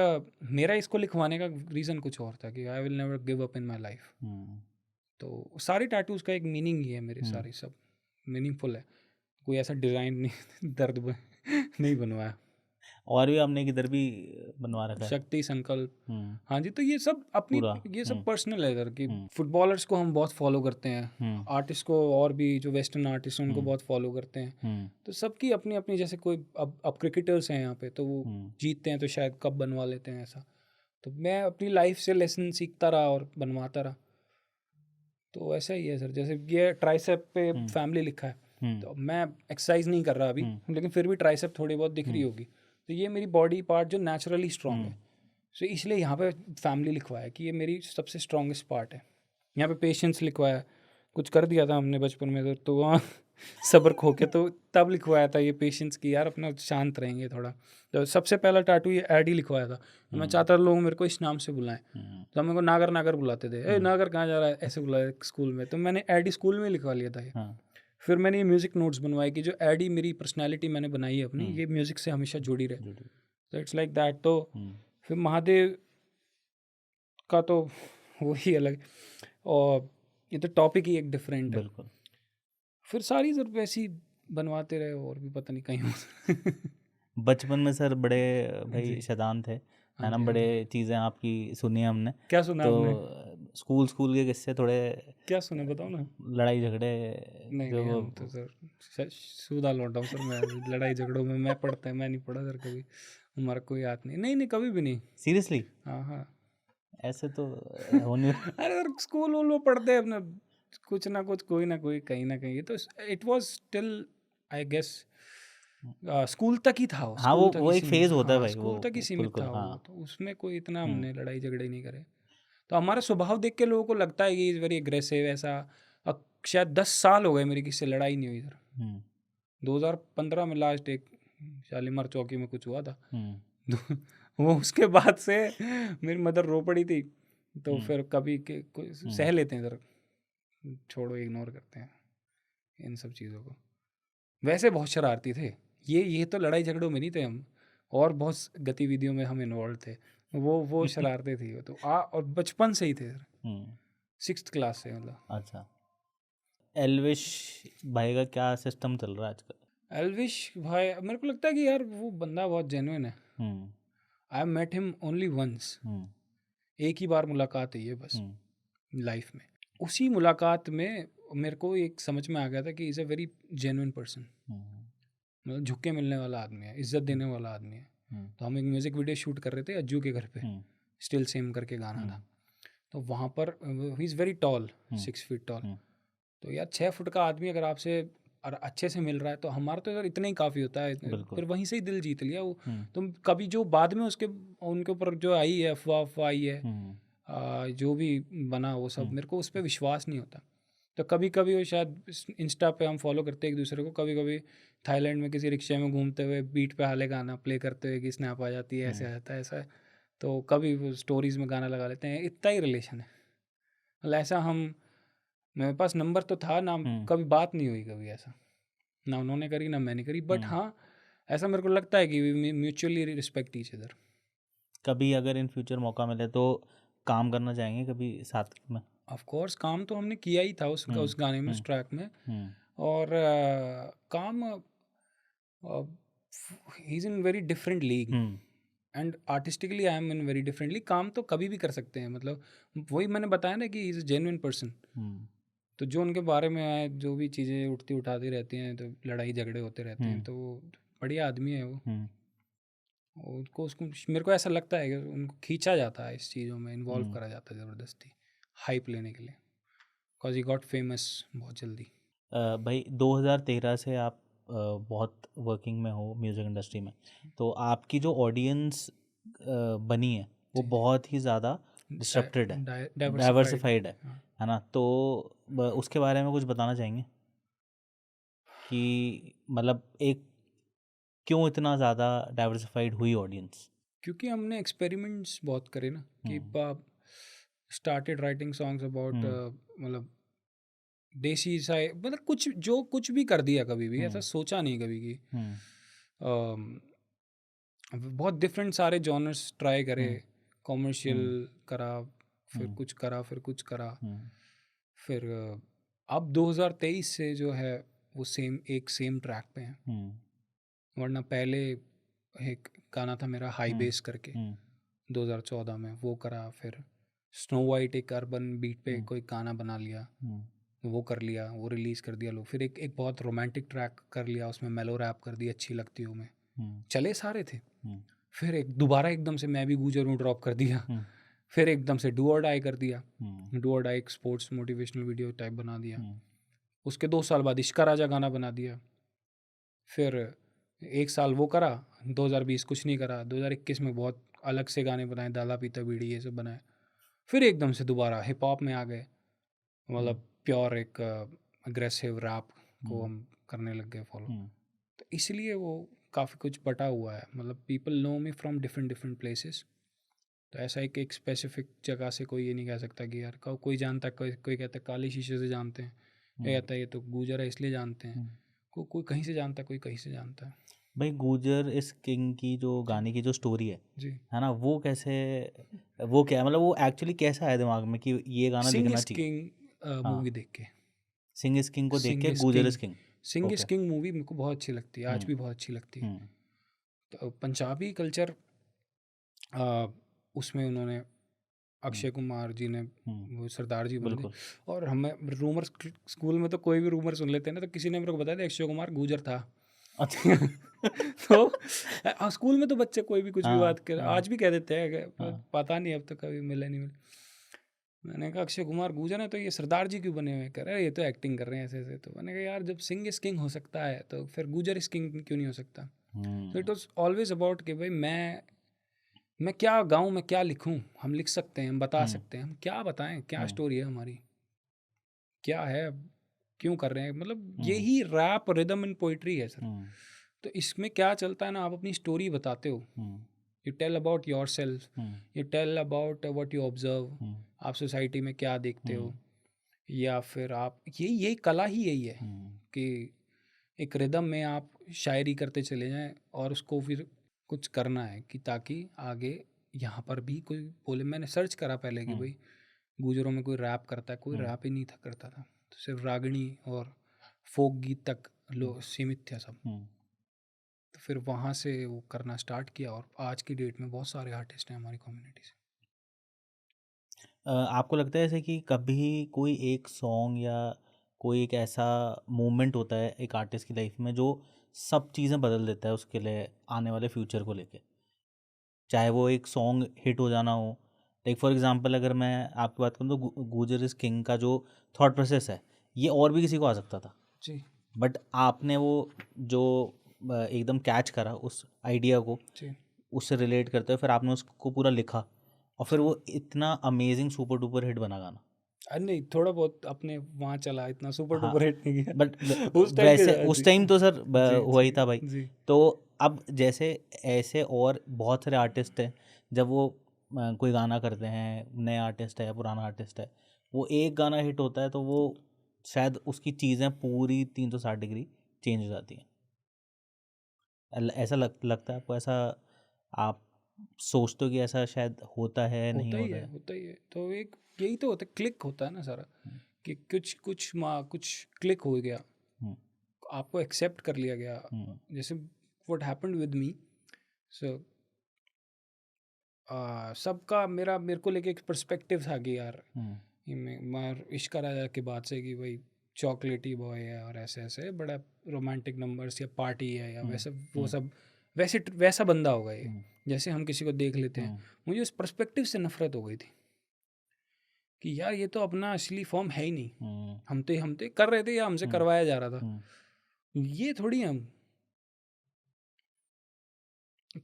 Speaker 2: मेरा इसको लिखवाने का रीज़न कुछ और था कि I will never give up in my life. तो सारे टैटूज़ का एक मीनिंग ही है मेरे, सारे सब मीनिंगफुल है, कोई ऐसा डिज़ाइन नहीं दर्द नहीं बनवाया।
Speaker 1: और भी आपने किधर भी बनवा रखा है?
Speaker 2: शक्ति, संकल्प, हाँ जी। तो ये सब अपनी,
Speaker 1: पूरा,
Speaker 2: ये सब पर्सनल है इधर की। फुटबॉलर्स को हम बहुत फॉलो करते हैं, आर्टिस्ट को, और भी जो वेस्टर्न आर्टिस्ट हैं उनको बहुत फॉलो करते हैं। तो सबकी अपनी अपनी, जैसे कोई अब क्रिकेटर्स हैं यहाँ पे, तो वो जीतते हैं तो शायद कप बनवा लेते हैं ऐसा। तो मैं अपनी लाइफ से लेसन सीखता रहा और बनवाता रहा। तो ऐसा ही है सर, जैसे ये ट्राइसेप पे फैमिली लिखा है, तो मैं एक्सरसाइज नहीं कर रहा अभी, लेकिन फिर भी ट्राइसेप थोड़ी बहुत दिख रही होगी, तो ये मेरी बॉडी पार्ट जो नेचुरली स्ट्रॉन्ग है। सो इसलिए यहाँ पे फैमिली लिखवाया कि ये मेरी सबसे स्ट्रॉन्गेस्ट पार्ट है। यहाँ पे पेशेंस लिखवाया, कुछ कर दिया था हमने बचपन में तो वहाँ सब्र खो के, तो तब लिखवाया था ये पेशेंस की, यार अपना शांत रहेंगे थोड़ा। तो सबसे पहला टाटू ये एडी लिखवाया था। मैं चाहता लोग मेरे को इस नाम से बुलाएं, तो हम मेरे को नागर नागर बुलाते थे, ए नागर कहाँ जा रहा है, ऐसे बुलाया स्कूल में। तो मैंने एडी स्कूल में लिखवा लिया था ये। फिर मैंने ये म्यूज़िक नोट्स बनवाए कि जो एडी मेरी पर्सनैलिटी मैंने बनाई है अपनी, ये म्यूज़िक से हमेशा जुड़ी रहे। तो इट्स लाइक दैट। तो फिर महादेव का तो वही अलग, और ये तो टॉपिक ही एक डिफरेंट है।
Speaker 1: बिल्कुल।
Speaker 2: फिर सारी सर वैसी बनवाते रहे, और भी पता नहीं कहीं
Speaker 1: बचपन में सर बड़े भाई शैतान थे, है ना? बड़े चीज़ें आपकी सुनी है हमने।
Speaker 2: क्या सुना
Speaker 1: तो
Speaker 2: आपने?
Speaker 1: स्कूल के किस्से थोड़े,
Speaker 2: क्या सुना बताओ ना।
Speaker 1: लड़ाई झगड़े
Speaker 2: नहीं
Speaker 1: जो
Speaker 2: नहीं, हम तो सर सूदा लौटा हूँ सर मैं। लड़ाई झगड़ों में मैं नहीं पढ़ा सर कभी, हमारा कोई हाथ नहीं। नहीं नहीं, कभी भी नहीं।
Speaker 1: सीरियसली?
Speaker 2: हाँ हाँ।
Speaker 1: ऐसे तो होने
Speaker 2: अरे सर स्कूल वूल में पढ़ते हैं अपना, कुछ ना कुछ, कोई ना कोई, कहीं ना कहीं। तो it was till I guess school तक ही था वो।
Speaker 1: हाँ,
Speaker 2: स्कूल तक
Speaker 1: वो
Speaker 2: ही
Speaker 1: एक
Speaker 2: सीमित,
Speaker 1: फेज होता है
Speaker 2: हाँ
Speaker 1: भाई,
Speaker 2: स्कूल
Speaker 1: वो
Speaker 2: तक ही सीमित
Speaker 1: बिल्कुल।
Speaker 2: था वो।
Speaker 1: हाँ।
Speaker 2: तो उसमें कोई इतना हमने लड़ाई झगड़े नहीं करे। तो हमारा स्वभाव देख के लोगों को लगता है कि इज़ वेरी एग्रेसिव ऐसा। अब शायद 10 साल हो गए मेरी किसी से लड़ाई नहीं हुई सर। 2015 में लास्ट एक शालीमार चौकी में कुछ हुआ था। वो उसके बाद से मेरी मदर रो पड़ी थी। तो फिर कभी के सह लेते हैं सर, छोड़ो, इग्नोर करते हैं इन सब चीज़ों को। वैसे बहुत शरारती थे, ये तो लड़ाई झगड़ों में नहीं थे हम, और बहुत गतिविधियों में हम इन्वॉल्व थे। वो शरारते थी वो तो और बचपन से ही थे सर, 6th क्लास से मतलब।
Speaker 1: अच्छा, एल्विश भाई का क्या सिस्टम चल रहा है आजकल?
Speaker 2: एल्विश भाई मेरे को लगता है कि यार वो बंदा बहुत जेन्युइन है। I met him only once, एक ही बार मुलाकात हुई है बस लाइफ में। उसी मुलाकात में मेरे को एक समझ में आ गया था कि is a very genuine person. मतलब झुक के मिलने वाला आदमी है, इज्जत देने वाला आदमी है। तो हम एक म्यूज़िक वीडियो शूट कर रहे थे अज्जू के घर पे, स्टिल सेम करके गाना था। तो वहाँ पर he is very tall, 6 feet tall. तो यार 6 फुट का आदमी अगर आपसे और अच्छे से मिल रहा है, तो हमारा तो यार इतना ही काफ़ी होता है। फिर वहीं से ही दिल जीत लिया वो। तो कभी जो बाद में उनके ऊपर जो आई है अफवाह आई है, जो भी बना वो सब, मेरे को उस पर विश्वास नहीं होता। तो कभी कभी वो शायद इंस्टा पे हम फॉलो करते हैं एक दूसरे को, कभी कभी थाईलैंड में किसी रिक्शे में घूमते हुए बीट पे हाले गाना प्ले करते हुए कि स्नैप आ जाती है, ऐसे आ जाता है ऐसा है। तो कभी वो स्टोरीज़ में गाना लगा लेते हैं, इतना ही रिलेशन है। मतलब ऐसा हम, मेरे पास नंबर तो था ना, कभी बात नहीं हुई कभी ऐसा, ना उन्होंने करी ना मैंने करी। बट हाँ, ऐसा मेरे को लगता है कि we mutually respect each other.
Speaker 1: कभी अगर इन फ्यूचर मौका मिले तो काम करना चाहेंगे कभी साथ में?
Speaker 2: ऑफ कोर्स, काम तो हमने किया ही था उस गाने में, उस ट्रैक में। और काम he is in very different league, and artistically I am in very different league. काम तो कभी भी कर सकते हैं, मतलब वही मैंने बताया ना कि इज़ अ जेन्युइन पर्सन। तो जो उनके बारे में है, जो भी चीज़ें उठाती रहती हैं, तो लड़ाई झगड़े होते रहते हैं, तो वो बढ़िया आदमी है वो। उसको मेरे को ऐसा लगता है कि उनको खींचा जाता है इस चीज़ों में, इन्वॉल्व करा जाता है ज़बरदस्ती हाइप लेने के लिए, बिकॉज ही गॉट फेमस बहुत जल्दी।
Speaker 1: भाई 2013 से आप बहुत वर्किंग में हो म्यूज़िक इंडस्ट्री में, तो आपकी जो ऑडियंस बनी है वो बहुत ही ज़्यादा डिस्ट्रप्टेड है, डाइवर्सिफाइड है ना? तो उसके बारे में कुछ बताना चाहेंगे कि मतलब एक क्यों इतना ज़्यादा डाइवर्सिफाइड हुई ऑडियंस?
Speaker 2: क्योंकि हमने एक्सपेरिमेंट्स बहुत करे ना, कि स्टार्टेड राइटिंग सॉन्ग्स अबाउट, मतलब देसी सा, मतलब कुछ भी कर दिया कभी भी, ऐसा सोचा नहीं कभी कि बहुत डिफरेंट सारे जॉनर्स ट्राई करे, कॉमर्शियल करा, फिर कुछ करा, फिर कुछ करा, फिर अब 2023 से जो है वो सेम ट्रैक पे हैं। वरना पहले एक गाना था मेरा हाई बेस करके 2014 में, वो करा, फिर स्नो वाइट एक अर्बन बीट पे कोई गाना बना लिया, वो कर लिया, वो रिलीज़ कर दिया लोग, फिर एक बहुत रोमांटिक ट्रैक कर लिया, उसमें मेलो रैप कर दी, अच्छी लगती हूँ मैं, चले सारे थे। फिर दोबारा एकदम से मैं भी गूजर हूँ ड्रॉप कर दिया, फिर एकदम से डू और डाई कर दिया, डू और डाई एक स्पोर्ट्स मोटिवेशनल वीडियो टाइप बना दिया। उसके 2 साल बाद इश्का राजा गाना बना दिया, फिर 1 साल वो करा, 2020 कुछ नहीं करा, 2021 में बहुत अलग से गाने बनाए, दादा पीता बीड़ी ये सब बनाए, फिर एकदम से दोबारा हिप हॉप में आ गए, मतलब प्योर एक अग्रेसिव रैप को हम करने लग गए फॉलो। तो इसलिए वो काफ़ी कुछ बटा हुआ है, मतलब people know me from different places. तो ऐसा एक स्पेसिफिक जगह से कोई ये नहीं कह सकता कि यार कोई जानता है, कोई कहता है काली शीशे से जानते हैं, ये कहता है ये तो गूजर है इसलिए जानते हैं, कोई कहीं से जानता है, कोई कहीं से जानता है।
Speaker 1: भाई गूजर इस किंग की जो गाने की जो स्टोरी
Speaker 2: जी,
Speaker 1: है ना, वो कैसे, वो क्या मतलब वो एक्चुअली कैसा है दिमाग में कि ये गाना
Speaker 2: सिंग
Speaker 1: लिखना
Speaker 2: इज
Speaker 1: चाहिए?
Speaker 2: किंग मूवी देख के,
Speaker 1: सिंग इज किंग को देख
Speaker 2: सिंग
Speaker 1: के
Speaker 2: इज
Speaker 1: गूजर
Speaker 2: king,
Speaker 1: is king.
Speaker 2: Singh is
Speaker 1: okay.
Speaker 2: King movie मेरे को बहुत अच्छी लगती है, आज भी बहुत अच्छी लगती है। तो पंजाबी कल्चर, उसमें उन्होंने अक्षय कुमार जी ने वो सरदार जी बने थे, और हमें रूमर स्कूल में तो कोई भी रूमर सुन लेते हैं ना, तो किसी ने मेरे को बताया था अक्षय कुमार गूजर था।
Speaker 1: अच्छा।
Speaker 2: तो स्कूल में तो बच्चे कोई भी कुछ भी बात कर,
Speaker 1: हाँ,
Speaker 2: आज भी कह देते हैं, पता नहीं अब तो कभी मिले नहीं मिले। मैंने कहा अक्षय कुमार गूजर है तो ये सरदार जी क्यों बने हुए? कह रहे ये तो एक्टिंग कर रहे हैं ऐसे ऐसे। तो मैंने कहा यार जब सिंग इज किंग हो सकता है तो फिर गूजर इज किंग क्यों नहीं हो सकता? तो इट वॉज ऑलवेज अबाउट कि भाई मैं क्या गाऊँ, मैं क्या लिखूँ, हम लिख सकते हैं, हम बता सकते हैं, हम क्या बताएं, क्या स्टोरी है हमारी, क्या है, क्यों कर रहे हैं, मतलब यही रैप रिदम एंड पोइट्री है सर। तो इसमें क्या चलता है ना, आप अपनी स्टोरी बताते हो, you tell about yourself, you tell about what you observe, आप सोसाइटी में क्या देखते हो, या फिर आप यही कला ही यही है कि एक रिदम में आप शायरी करते चले जाएं और उसको फिर कुछ करना है कि ताकि आगे यहाँ पर भी कोई बोले। मैंने सर्च करा पहले कि भाई गुजरों में कोई रैप करता है, कोई रैप ही नहीं था करता था, तो सिर्फ रागनी और फोक गीत तक लोग सीमित थे सब। तो फिर वहाँ से वो करना स्टार्ट किया और आज की डेट में बहुत सारे आर्टिस्ट हैं हमारी कम्युनिटी से।
Speaker 1: आपको लगता है जैसे कि कभी कोई एक सॉन्ग या कोई एक ऐसा मोमेंट होता है एक आर्टिस्ट की लाइफ में जो सब चीज़ें बदल देता है उसके लिए आने वाले फ्यूचर को लेके? चाहे वो एक सॉन्ग हिट हो जाना हो, लाइक फॉर एग्जांपल अगर मैं आपकी बात करूँ तो गूजर इज किंग का जो थॉट प्रोसेस है ये और भी किसी को आ सकता था,
Speaker 2: जी
Speaker 1: बट आपने वो जो एकदम कैच करा उस आइडिया को,
Speaker 2: जी
Speaker 1: उससे रिलेट करते हुए फिर आपने उसको पूरा लिखा और फिर वो इतना अमेजिंग सुपर डुपर हिट बना गाना।
Speaker 2: अरे नहीं, थोड़ा बहुत अपने वहाँ चला, इतना सुपर
Speaker 1: हाँ,
Speaker 2: डुपर हिट नहीं
Speaker 1: बट
Speaker 2: किया उस टाइम
Speaker 1: वैसे
Speaker 2: के।
Speaker 1: उस
Speaker 2: जी
Speaker 1: टाइम तो सर
Speaker 2: जी
Speaker 1: हुआ ही
Speaker 2: जी
Speaker 1: था भाई।
Speaker 2: जी
Speaker 1: तो अब जैसे ऐसे और बहुत सारे आर्टिस्ट हैं, जब वो कोई गाना करते हैं, नए आर्टिस्ट है या पुराना आर्टिस्ट है, वो एक गाना हिट होता है तो वो शायद उसकी चीज़ें पूरी 360 डिग्री चेंज हो जाती हैं। ऐसा लगता है आपको? ऐसा आप सोचते हो कि ऐसा शायद होता है, नहीं
Speaker 2: होता ही
Speaker 1: होता
Speaker 2: है,
Speaker 1: है?
Speaker 2: होता ही है। तो एक यही तो होता है, क्लिक होता है ना सारा, कि कुछ क्लिक हो गया,
Speaker 1: हम्म,
Speaker 2: आपको एक्सेप्ट कर लिया गया। जैसे व्हाट हैपेंड विद मी, सो सबका मेरे को लेके एक पर्सपेक्टिव था कि यार
Speaker 1: हम्म,
Speaker 2: ये मैं इश्क राजा के बाद से कि भाई चॉकलेटी बॉय है और ऐसे ऐसे बड़ा रोमांटिक नंबर्स या पार्टी है या वैसे वो सब वैसा बंदा होगा ये, जैसे हम किसी को देख लेते हैं। मुझे उस पर्सपेक्टिव से नफरत हो गई थी कि यार ये तो अपना असली फॉर्म है ही नहीं, हम तो कर रहे थे या हमसे करवाया जा रहा था, ये थोड़ी हम।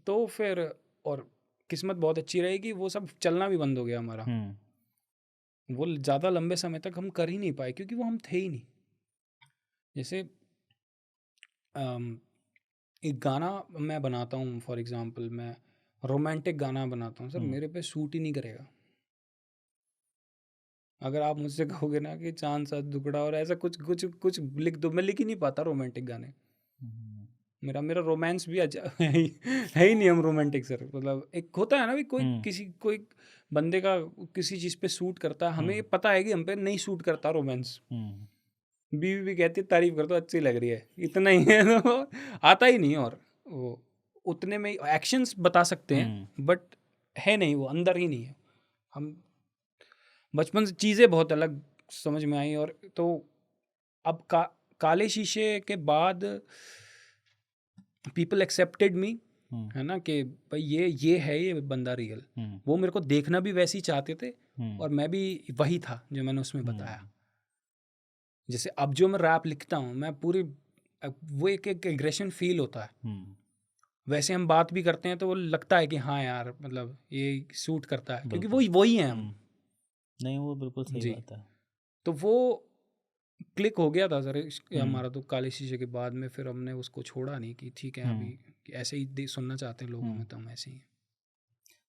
Speaker 2: तो फिर और किस्मत बहुत अच्छी रहेगी, वो सब चलना भी बंद हो गया हमारा, वो ज़्यादा लंबे समय तक हम कर ही नहीं पाए क्योंकि वो हम थे ही नहीं। जैसे एक गाना मैं बनाता हूँ, फॉर एग्जांपल मैं रोमांटिक गाना बनाता हूँ सर, मेरे पे सूट ही नहीं करेगा। अगर आप मुझसे कहोगे ना कि चांद सा टुकड़ा और ऐसा कुछ कुछ कुछ लिख दो, मैं लिख ही नहीं पाता रोमांटिक गाने। मेरा मेरा रोमांस भी है ही नहीं, हम रोमांटिक सर। मतलब एक होता है ना भी कोई बंदे का किसी चीज़ पे सूट करता है, हमें पता है कि हम पे नहीं सूट करता रोमांस। बीवी भी कहती है तारीफ कर दो अच्छी लग रही है, इतना ही है तो आता ही नहीं। और वो उतने में एक्शंस बता सकते हैं बट है नहीं, वो अंदर ही नहीं है। हम बचपन से चीज़ें बहुत अलग समझ में आई। और तो अब काले शीशे के बाद पीपल एक्सेप्टेड मी, है ना, कि भाई ये है, ये बंदा रियल। वो मेरे को देखना भी वैसे ही चाहते थे और मैं भी वही था जो मैंने उसमें बताया। जैसे अब जो मैं रैप लिखता हूँ, मैं पूरी वो एक एग्रेशन फील होता है। वैसे हम बात भी करते हैं तो वो लगता है कि हाँ यार, मतलब ये सूट करता है क्योंकि वही हैं हम।
Speaker 1: नहीं, वो बिल्कुल सही बात है।
Speaker 2: तो वो क्लिक हो गया था सर हमारा तो काले शीशे के बाद में। फिर हमने उसको छोड़ा नहीं कि ठीक है अभी ऐसे ही सुनना चाहते हैं लोग हमें, तो हम ऐसे ही।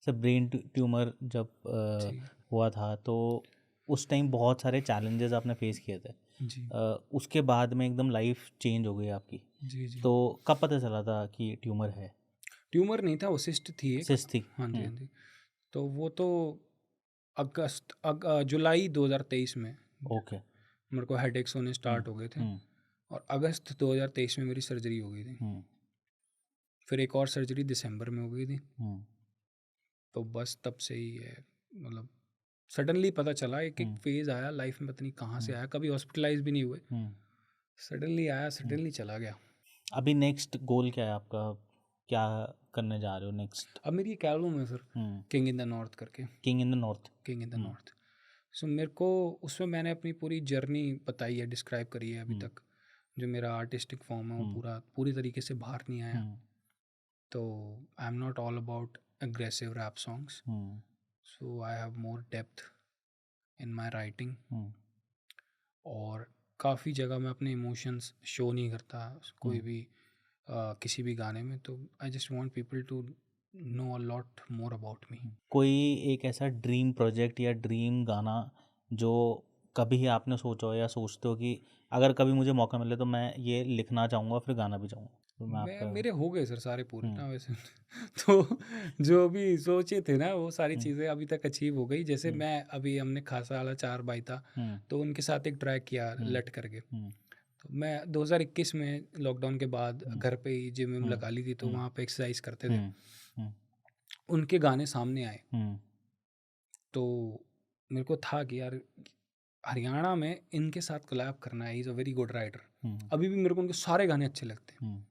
Speaker 1: सर ब्रेन ट्यूमर जब हुआ था तो उस टाइम बहुत सारे चैलेंजेस आपने फेस किए थे
Speaker 2: जी
Speaker 1: उसके बाद में एकदम लाइफ चेंज हो गई आपकी।
Speaker 2: जी जी।
Speaker 1: तो कब पता चला था कि ट्यूमर है?
Speaker 2: ट्यूमर नहीं था, वो सिस्ट थी एक।
Speaker 1: सिस्ट थी?
Speaker 2: हाँ जी हाँ जी। तो वो तो जुलाई 2023 में
Speaker 1: ओके।
Speaker 2: मेरे को हेडेक्स होने स्टार्ट हो गए थे और अगस्त 2023 में मेरी सर्जरी हो गई थी। फिर एक और सर्जरी दिसंबर में हो गई थी। तो बस तब से ही है, मतलब सडनली पता चला। एक फेज़ आया लाइफ में, पता नहीं कहाँ से आया, कभी हॉस्पिटलाइज भी नहीं हुए, सडनली आया, सडनली चला गया।
Speaker 1: अभी नेक्स्ट गोल क्या है आपका? क्या करने जा रहे हो नेक्स्ट?
Speaker 2: अब मेरी एक एल्बम है sir, king in the north करके।
Speaker 1: King in the north.
Speaker 2: King in the north. So मेरे को उसमें मैंने अपनी पूरी जर्नी बताई है, डिस्क्राइब करी है अभी तक। जो मेरा आर्टिस्टिक फॉर्म है वो पूरी तरीके से बाहर नहीं आया। तो I am not all about aggressive rap songs, so I have more depth in my writing. और काफ़ी जगह मैं अपने इमोशंस शो नहीं करता कोई भी किसी भी गाने में। तो I just want people to know a lot more about me.
Speaker 1: कोई एक ऐसा ड्रीम प्रोजेक्ट या ड्रीम गाना जो कभी आपने सोचा हो या सोचते हो कि अगर कभी मुझे मौका मिले तो मैं ये लिखना चाहूँगा फिर गाना भी चाहूँगा? तो
Speaker 2: मैं मेरे हो गए सर सारे पूरे ना वैसे तो जो भी सोचे थे ना वो सारी चीज़ें अभी तक अचीव हो गई। जैसे मैं अभी हमने खासा वाला 4 भाई था तो उनके साथ एक ट्रैक किया लट करके। तो मैं 2021 में लॉकडाउन के बाद घर पे ही जिम में लगा ली थी, तो वहाँ पे एक्सरसाइज करते थे, उनके गाने सामने आए। तो मेरे को था कि यार हरियाणा में इनके साथ कोलैब करना है, is a very good writer. अभी भी मेरे को उनके सारे गाने अच्छे लगते हैं।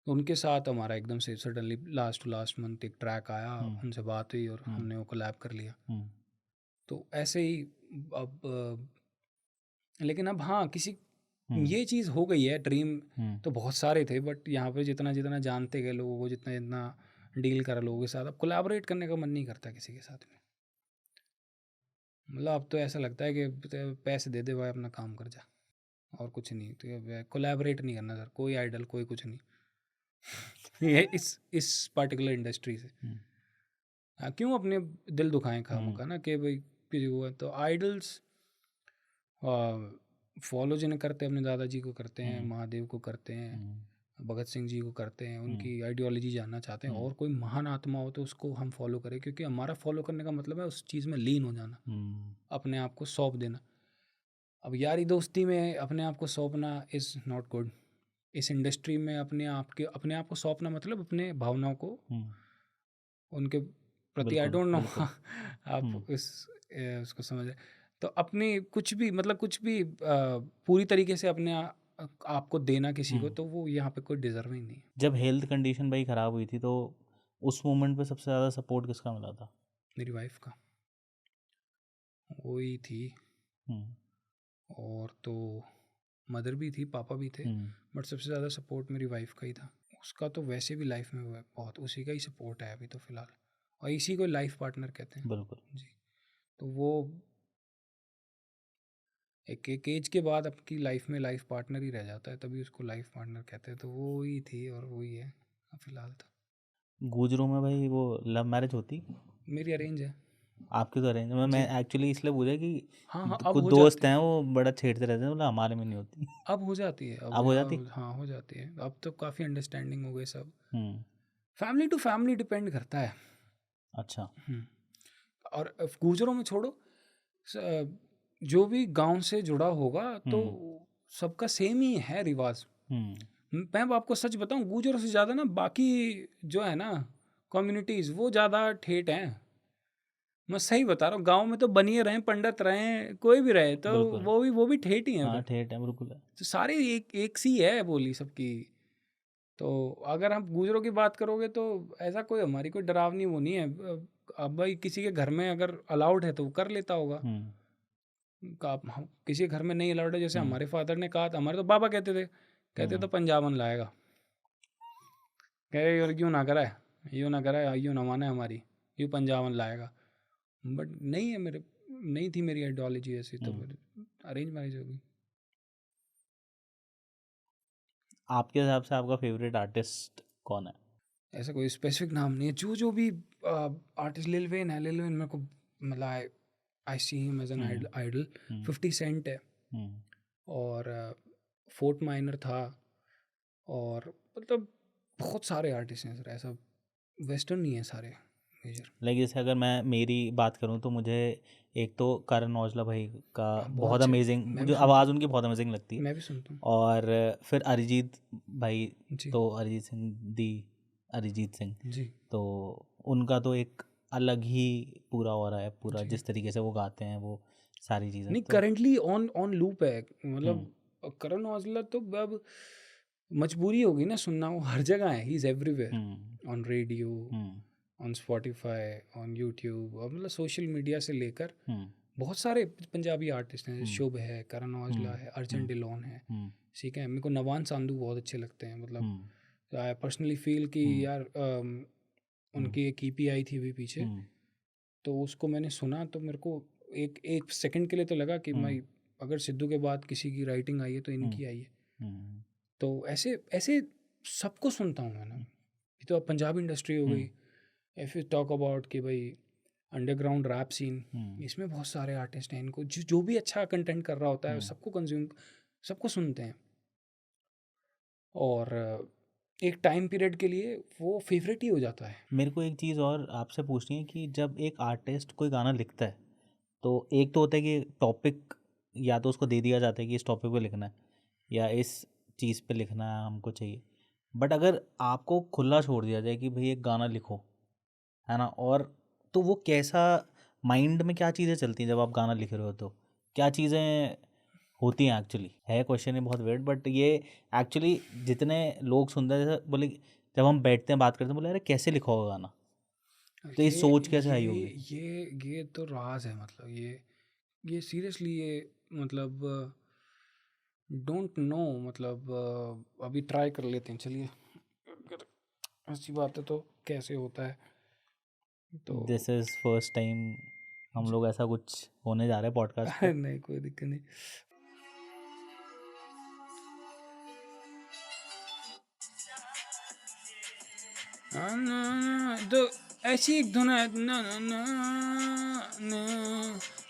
Speaker 2: तो उनके साथ हमारा एकदम से सडनली लास्ट मंथ एक ट्रैक आया, उनसे बात हुई और हमने वो कोलैब कर लिया। तो ऐसे ही अब लेकिन अब हाँ किसी ये चीज़ हो गई है। ड्रीम तो बहुत सारे थे बट यहाँ पे जितना जितना जानते गए लोगों को, जितना जितना डील करा लोगों के साथ, अब कोलैबोरेट करने का मन नहीं करता किसी के साथ में। मतलब अब तो ऐसा लगता है कि पैसे दे दे भाई, अपना काम कर जा, और कुछ नहीं। तो कोलैबोरेट नहीं करना सर, कोई आइडल कोई कुछ नहीं ये इस पर्टिकुलर इंडस्ट्री से। हाँ, क्यों अपने दिल दुखाएं खामखा ना कि भाई किसी को। तो आइडल्स फॉलो जिन्हें करते हैं, अपने दादाजी को करते हैं, महादेव को करते हैं, भगत सिंह जी को करते हैं, उनकी आइडियोलॉजी जानना चाहते हैं। और कोई महान आत्मा हो तो उसको हम फॉलो करें, क्योंकि हमारा फॉलो करने का मतलब है उस चीज़ में लीन हो जाना, अपने आप को सौंप देना। अब यारी दोस्ती में अपने आप को सौंपना इज़ नॉट गुड। इस इंडस्ट्री में अपने आप को सौंपना मतलब अपने भावनाओं को उनके प्रति, आई डोंट नो आप उसको समझ रहे। तो अपनी कुछ भी मतलब कुछ भी पूरी तरीके से अपने आपको देना किसी को, तो वो यहाँ पे कोई डिजर्विंग नहीं है।
Speaker 1: जब हेल्थ कंडीशन भाई ख़राब हुई थी तो उस मोमेंट पे सबसे ज़्यादा सपोर्ट किसका मिला था?
Speaker 2: मेरी वाइफ का, वही थी। और तो मदर भी थी, पापा भी थे, बट सबसे ज़्यादा सपोर्ट मेरी वाइफ का ही था। उसका तो वैसे भी लाइफ में बहुत उसी का ही सपोर्ट है अभी तो फ़िलहाल, और इसी को लाइफ पार्टनर कहते हैं।
Speaker 1: बिल्कुल
Speaker 2: जी। तो वो एक एज के बाद आपकी लाइफ में लाइफ पार्टनर ही रह जाता है, तभी उसको लाइफ पार्टनर कहते हैं। तो वो ही थी और वही है फ़िलहाल तो।
Speaker 1: गुजरों में भाई वो लव मैरिज होती?
Speaker 2: मेरी अरेंज है।
Speaker 1: आपके तो अरेंज मैं एक्चुअली इसलिए पूछा कि
Speaker 2: हाँ हाँ, अब
Speaker 1: कुछ
Speaker 2: हो
Speaker 1: दोस्त
Speaker 2: जाती है,
Speaker 1: हैं वो बड़ा छेड़ते रहते हैं, बोला हमारे में नहीं होती।
Speaker 2: अब हो जाती है,
Speaker 1: अब हो जाती।
Speaker 2: हाँ हो जाती है, अब तो काफ़ी अंडरस्टैंडिंग हो गई सब।
Speaker 1: हम्म।
Speaker 2: फैमिली टू फैमिली डिपेंड करता है।
Speaker 1: अच्छा।
Speaker 2: और गुजरों में छोड़ो, स- जो भी गांव से जुड़ा होगा तो सबका सेम ही है रिवाज। मैं अब आपको सच बताऊं, गुजरों से ज़्यादा ना बाकी जो है ना कम्युनिटीज़ वो ज़्यादा ठेठ हैं। मैं सही बता रहा हूँ, गांव में तो बनिए रहें, पंडित रहें, कोई भी रहे, तो
Speaker 1: बिल्कुल।
Speaker 2: वो भी ठेठ ही हैं
Speaker 1: हाँ
Speaker 2: फिर।
Speaker 1: ठेठ है बिल्कुल है।
Speaker 2: तो सारी एक सी है बोली सबकी। तो अगर हम गुजरों की बात करोगे तो ऐसा कोई हमारी कोई डरावनी वो नहीं है। अब भाई किसी के घर में अगर अलाउड है तो वो कर लेता होगा।
Speaker 1: हम्म।
Speaker 2: किसी घर में नहीं अलाउड है, जैसे
Speaker 1: हम्म।
Speaker 2: हमारे फादर ने कहा था, हमारे तो बाबा कहते तो पंजाबन लाएगा, कह रहे और यूँ ना कराए, यूँ ना माने हमारी, यूँ पंजाबन लाएगा। बट नहीं है, मेरे नहीं थी मेरी आइडियोलॉजी ऐसी, तो मेरे अरेंज मैरिज होगी।
Speaker 1: आपके हिसाब से आपका फेवरेट आर्टिस्ट कौन है?
Speaker 2: ऐसा कोई स्पेसिफिक नाम नहीं है, जो भी आर्टिस्ट, लिल वेन है, लिल वेन मेरे को मतलब I see him as an idol. 50 cent है, और फोर्ट माइनर था, और मतलब बहुत सारे आर्टिस्ट हैं सर, ऐसा वेस्टर्न नहीं है सारे मेजर।
Speaker 1: लाइक जैसे अगर मैं मेरी बात करूँ तो मुझे एक तो करण औजला भाई का
Speaker 2: बहुत
Speaker 1: बहुत
Speaker 2: अच्छे,
Speaker 1: अमेजिंग,
Speaker 2: मैं भी
Speaker 1: मुझे
Speaker 2: सुनता
Speaker 1: आवाज़ उनकी बहुत अमेजिंग लगती है।
Speaker 2: मैं भी सुनता हूँ
Speaker 1: और फिर अरिजीत भाई,
Speaker 2: जी
Speaker 1: तो अरिजीत सिंह,
Speaker 2: जी
Speaker 1: तो उनका तो एक अलग ही पूरा हो रहा है, पूरा
Speaker 2: जी।
Speaker 1: जिस तरीके से वो गाते हैं वो सारी चीज़ें
Speaker 2: नहीं,
Speaker 1: तो।
Speaker 2: करेंटली ऑन ऑन लूप है, मतलब करण औजला तो अब मजबूरी होगी ना सुनना, वो हर जगह है, he is everywhere, on radio, on Spotify, on YouTube, और मतलब सोशल मीडिया से लेकर बहुत सारे पंजाबी आर्टिस्ट हैं, शुभ है, करण औजला है, अर्जन डिलोन है, ठीक है। मेरे को नवान सांधू बहुत अच्छे लगते हैं, मतलब आई पर्सनली फील कि यार उनकी एक ईपी आई थी अभी पीछे, तो उसको मैंने सुना तो मेरे को एक सेकंड के लिए तो लगा कि भाई अगर सिद्धू के बाद किसी की राइटिंग आई है तो इनकी आई है। तो ऐसे ऐसे सबको सुनता हूँ मैं ना। ये तो अब पंजाबी इंडस्ट्री हो गई, इफ़ यू टॉक अबाउट कि भाई अंडरग्राउंड रैप सीन, इसमें बहुत सारे आर्टिस्ट हैं, इनको जो भी अच्छा कंटेंट कर रहा होता है सबको सुनते हैं। और एक टाइम पीरियड के लिए वो फेवरेट ही हो जाता है।
Speaker 1: मेरे को एक चीज़ और आपसे पूछनी है कि जब एक आर्टिस्ट कोई गाना लिखता है तो एक तो होता है कि टॉपिक या तो उसको दे दिया जाता है कि इस टॉपिक पे लिखना है या इस चीज़ पे लिखना है, हमको चाहिए। बट अगर आपको खुला छोड़ दिया जाए कि भाई एक गाना लिखो, है ना, और तो वो कैसा, माइंड में क्या चीज़ें चलती हैं जब आप गाना लिख रहे हो, तो क्या चीज़ें होती हैं एक्चुअली? है क्वेश्चन, ये बहुत वेट, बट ये एक्चुअली जितने लोग सुनते हैं जैसे बोले, जब हम बैठते हैं बात करते हैं, बोले अरे कैसे लिखा होगा गाना, तो ये सोच कैसे आई होगी?
Speaker 2: ये तो राज है, मतलब ये सीरियसली, ये मतलब डोंट नो, मतलब अभी ट्राई कर लेते हैं, चलिए। अगर ऐसी बात है तो कैसे होता है, तो
Speaker 1: दिस इज़ फर्स्ट टाइम हम लोग ऐसा कुछ होने जा रहे हैं पॉडकास्ट पे।
Speaker 2: नहीं कोई दिक्कत नहीं। तो ऐसी एक धुन है, ना ना ना ना,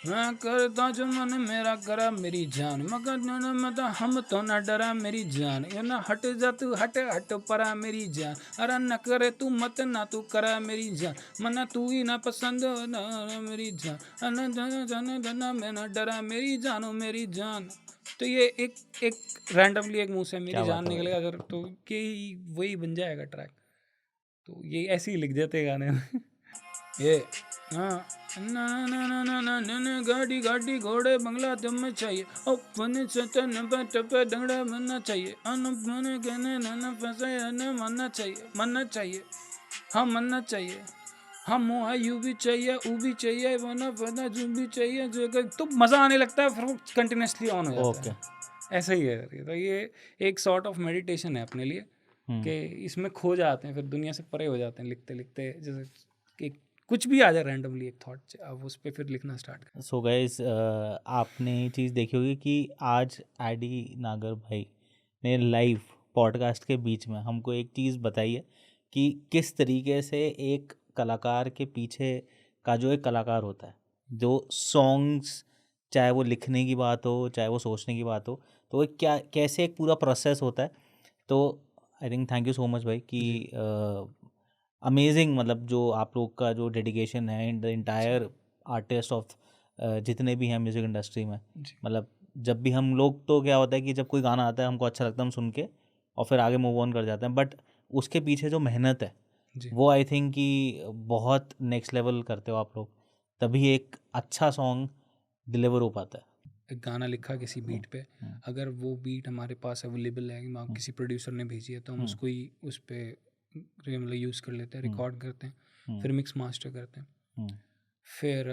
Speaker 2: मैं करता जो मन मेरा करा मेरी जान, मगर ना मता हम तो ना डरा मेरी जान, ये ना हट जा तू, हट हट परा मेरी जान, अरे न करे तू मत ना तू करा मेरी जान, मना तू ही ना पसंद ना मेरी जान, अना जाना जाना जाना मैं ना डरा मेरी जानो मेरी जान। तो ये एक रैंडमली एक मुंह से मेरी
Speaker 1: क्या
Speaker 2: जान
Speaker 1: बात है
Speaker 2: निकलेगा
Speaker 1: भाई।
Speaker 2: सर, तो यही वही बन जाएगा ट्रैक। तो ये ऐसे ही लिख देते हैं गाने में। ये हाँ, ना ना ना ना ना ना ना, गाड़ी गाड़ी घोड़े बंगला तुम्हें चाहिए, ओ बने चटन बट पे डंगड़ा बनना चाहिए, अन बने कहने ना फंसे न मानना चाहिए हाँ मानना चाहिए, हाँ मोहा यू भी चाहिए, ऊ भी चाहिए, वना फना जो भी चाहिए, जो तो मज़ा आने लगता है, फिर वो कंटिन्यूसली ऑन हो जाता
Speaker 1: ओके।
Speaker 2: है। ऐसा ही है तो ये एक सॉर्ट ऑफ मेडिटेशन है अपने लिए, कि इसमें खो जाते हैं, फिर दुनिया से परे हो जाते हैं लिखते लिखते, जैसे कि कुछ भी आ जाए रैंडमली एक थॉट, अब उस पर फिर लिखना स्टार्ट कर।
Speaker 1: सो गाइस, आपने ये चीज़ देखी होगी कि आज एडी नागर भाई ने लाइव पॉडकास्ट के बीच में हमको एक चीज़ बताई है कि किस तरीके से एक कलाकार के पीछे का जो एक कलाकार होता है, जो सॉन्ग्स, चाहे वो लिखने की बात हो, चाहे वो सोचने की बात हो, तो वो क्या कैसे एक पूरा प्रोसेस होता है। तो I think thank you so much भाई कि अमेजिंग, मतलब जो आप लोग का जो डेडिकेशन है in the entire artist of जितने भी हैं म्यूज़िक इंडस्ट्री में। मतलब जब भी हम लोग, तो क्या होता है कि जब कोई गाना आता है हमको अच्छा लगता है, हम सुन के और फिर आगे मूव ऑन कर जाते हैं, बट उसके पीछे जो मेहनत है वो आई थिंक कि बहुत नेक्स्ट लेवल करते हो आप लोग, तभी एक अच्छा सॉन्ग डिलीवर हो पाता है।
Speaker 2: एक गाना लिखा किसी बीट पे, अगर वो बीट हमारे पास अवेलेबल है, किसी प्रोड्यूसर ने भेजी है, तो हम उसको ही उस पर मतलब यूज़ कर लेते हैं, रिकॉर्ड करते हैं, फिर मिक्स मास्टर करते हैं, फिर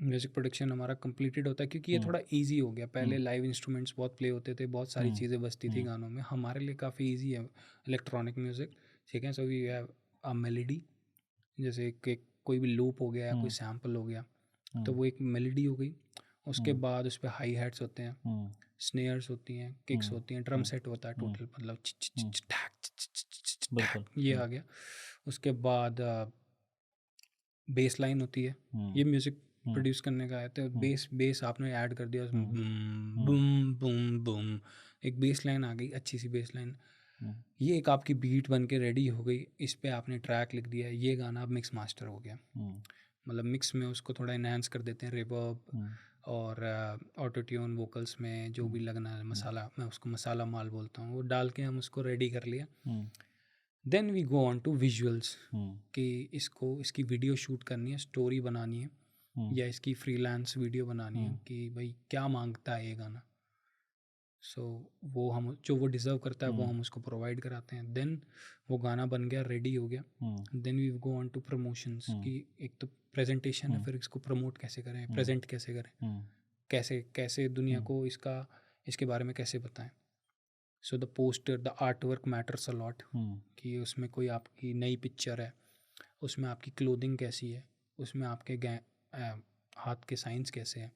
Speaker 2: म्यूज़िक प्रोडक्शन हमारा कंप्लीटेड होता है। क्योंकि ये थोड़ा इजी हो गया, पहले लाइव इंस्ट्रूमेंट्स बहुत प्ले होते थे, बहुत सारी चीज़ें बजती थी गानों में, हमारे लिए काफ़ी इजी है इलेक्ट्रॉनिक म्यूज़िक, ठीक है। So we have a melody, जैसे कोई भी लूप हो गया या कोई सैम्पल हो गया, तो वो एक मेलोडी हो गई। उसके बाद उस पर हाई हैट्स होते हैं, स्नेयर्स होती हैं, किक्स होती हैं, ड्रम सेट होता है टोटल, मतलब ये आ गया। उसके बाद बेस लाइन होती है, ये म्यूज़िक प्रोड्यूस करने का है, तो बेस आपने ऐड कर दिया उसमें, बूम बूम बूम, एक बेस लाइन आ गई, अच्छी सी बेस लाइन, ये एक आपकी बीट बन के रेडी हो गई, इस पे आपने ट्रैक लिख दिया, ये गाना अब मिक्स मास्टर हो गया। मतलब मिक्स में उसको थोड़ा इन्हांस कर देते हैं, रिवर्ब और ऑटो ट्यून, वोकल्स में जो भी लगना है, मसाला, मैं उसको मसाला माल बोलता हूँ, वो डाल के हम उसको रेडी कर लिया। Then we go on to visuals, कि इसकी वीडियो शूट करनी है, स्टोरी बनानी है, या इसकी फ्रीलांस वीडियो बनानी है, कि भाई क्या मांगता है ये गाना। सो वो हम जो वो डिज़र्व करता है वो हम उसको प्रोवाइड कराते हैं। देन वो गाना बन गया, रेडी हो गया। Then we go on to promotions, कि एक तो प्रेजेंटेशन है, फिर इसको प्रमोट कैसे करें, प्रेजेंट कैसे करें, कैसे दुनिया को इसके बारे में कैसे बताएं। So the poster, the art work matters a lot, कि उसमें कोई आपकी नई पिक्चर है, उसमें आपकी क्लोथिंग कैसी है, उसमें आपके हाथ के साइंस कैसे हैं,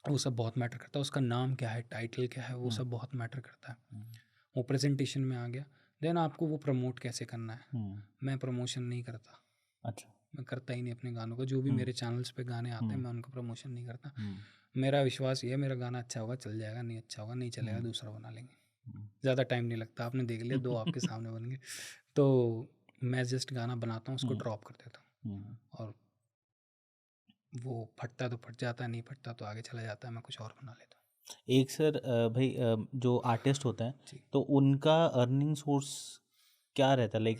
Speaker 2: वो सब बहुत मैटर करता है। उसका नाम क्या है, टाइटल क्या है, वो सब बहुत मैटर करता है। वो प्रेजेंटेशन में आ गया। देन आपको वो प्रमोट कैसे करना है। मैं प्रमोशन नहीं करता,
Speaker 1: अच्छा,
Speaker 2: मैं करता ही नहीं अपने गानों का। जो भी मेरे चैनल्स पे गाने आते हैं मैं उनका प्रमोशन नहीं करता। मेरा विश्वास ये है, मेरा गाना अच्छा होगा चल जाएगा, नहीं अच्छा होगा नहीं चलेगा, दूसरा बना लेंगे, ज़्यादा टाइम नहीं लगता। आपने देख लिया, 2 आपके सामने बन गए। तो मैं जस्ट गाना बनाता हूँ, उसको ड्रॉप कर देता हूँ, और वो फटता है तो फट जाता है, नहीं फटता तो आगे चला जाता है, मैं कुछ और बना लेता हूँ।
Speaker 1: एक सर भाई जो आर्टिस्ट होते हैं तो उनका अर्निंग सोर्स क्या रहता है, लाइक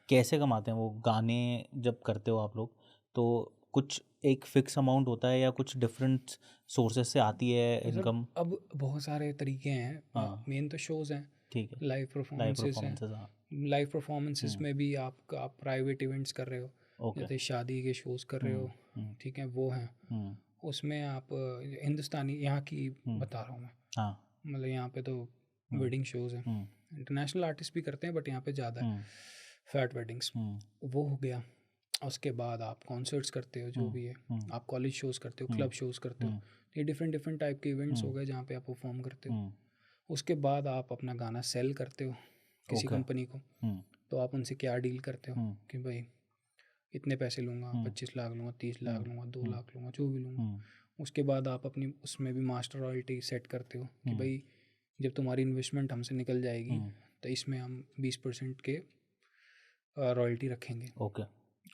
Speaker 1: कैसे कमाते हैं वो गाने जब करते हो आप लोग, तो कुछ एक फिक्स अमाउंट होता है या कुछ डिफरेंट सोर्सेस से आती है इनकम?
Speaker 2: अब बहुत सारे तरीके हैं। मेन तो शोज़ हैं,
Speaker 1: ठीक है,
Speaker 2: लाइव परफॉर्मेंसेस हैं।
Speaker 1: हाँ,
Speaker 2: लाइव परफॉर्मेंसेस में भी आप प्राइवेट इवेंट्स कर रहे हो,
Speaker 1: ओके,
Speaker 2: जैसे शादी के शोज़ कर रहे हो, ठीक है, वो हैं। उसमें आप हिंदुस्तानी यहाँ की बता रहा हूँ मैं,
Speaker 1: हाँ,
Speaker 2: मतलब यहाँ पे तो वेडिंग शोज़ हैं, इंटरनेशनल आर्टिस्ट भी करते हैं बट यहाँ पे ज़्यादा है फैट वेडिंग्स, वो हो गया। उसके बाद आप कॉन्सर्ट्स करते हो, जो भी है, आप कॉलेज शोज़ करते हो, क्लब शोज़ करते हो, ये डिफरेंट टाइप के इवेंट्स हो गए जहाँ पे आप परफॉर्म करते हो। उसके बाद आप अपना गाना सेल करते हो किसी कंपनी को, तो आप उनसे क्या डील करते हो कि भाई इतने पैसे लूँगा, 25 लाख लूँगा, 30 लाख लूँगा, 2 लाख लूँगा, जो भी लूँगा। उसके बाद आप अपनी उसमें भी मास्टर रॉयल्टी सेट करते हो कि भाई जब तुम्हारी इन्वेस्टमेंट हमसे निकल जाएगी तो इसमें हम 20% के रॉयल्टी रखेंगे।
Speaker 1: ओके,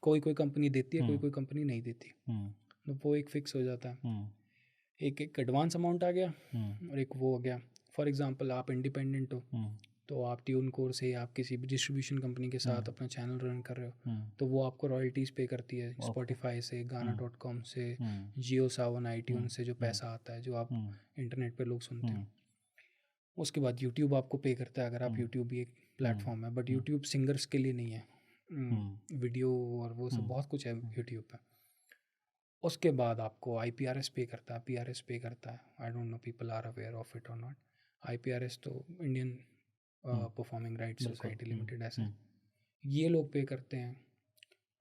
Speaker 2: कोई कंपनी देती है, कोई कंपनी नहीं देती, तो वो एक फिक्स हो जाता है। एक एडवांस अमाउंट आ गया और एक वो हो गया। फॉर एग्जांपल आप इंडिपेंडेंट हो, तो आप ट्यून कोर से आप किसी भी डिस्ट्रीब्यूशन कंपनी के साथ अपना चैनल रन कर रहे हो, तो वो आपको रॉयल्टीज़ पे करती है, स्पॉटिफाई से, गाना.com से, जियो सावन, iTunes से जो पैसा आता है, जो आप इंटरनेट पे लोग सुनते हैं। उसके बाद यूट्यूब आपको पे करता है, अगर आप यूट्यूब भी एक प्लेटफॉर्म है, बट यूट्यूब सिंगर्स के लिए नहीं है, वीडियो और वो सब बहुत कुछ है यूट्यूब पर। उसके बाद आपको IPRS पे करता है, PRS पे करता है। I don't know people are aware of it और नॉट। IPRS तो Indian performing rights society limited, ऐसे ये लोग पे करते हैं।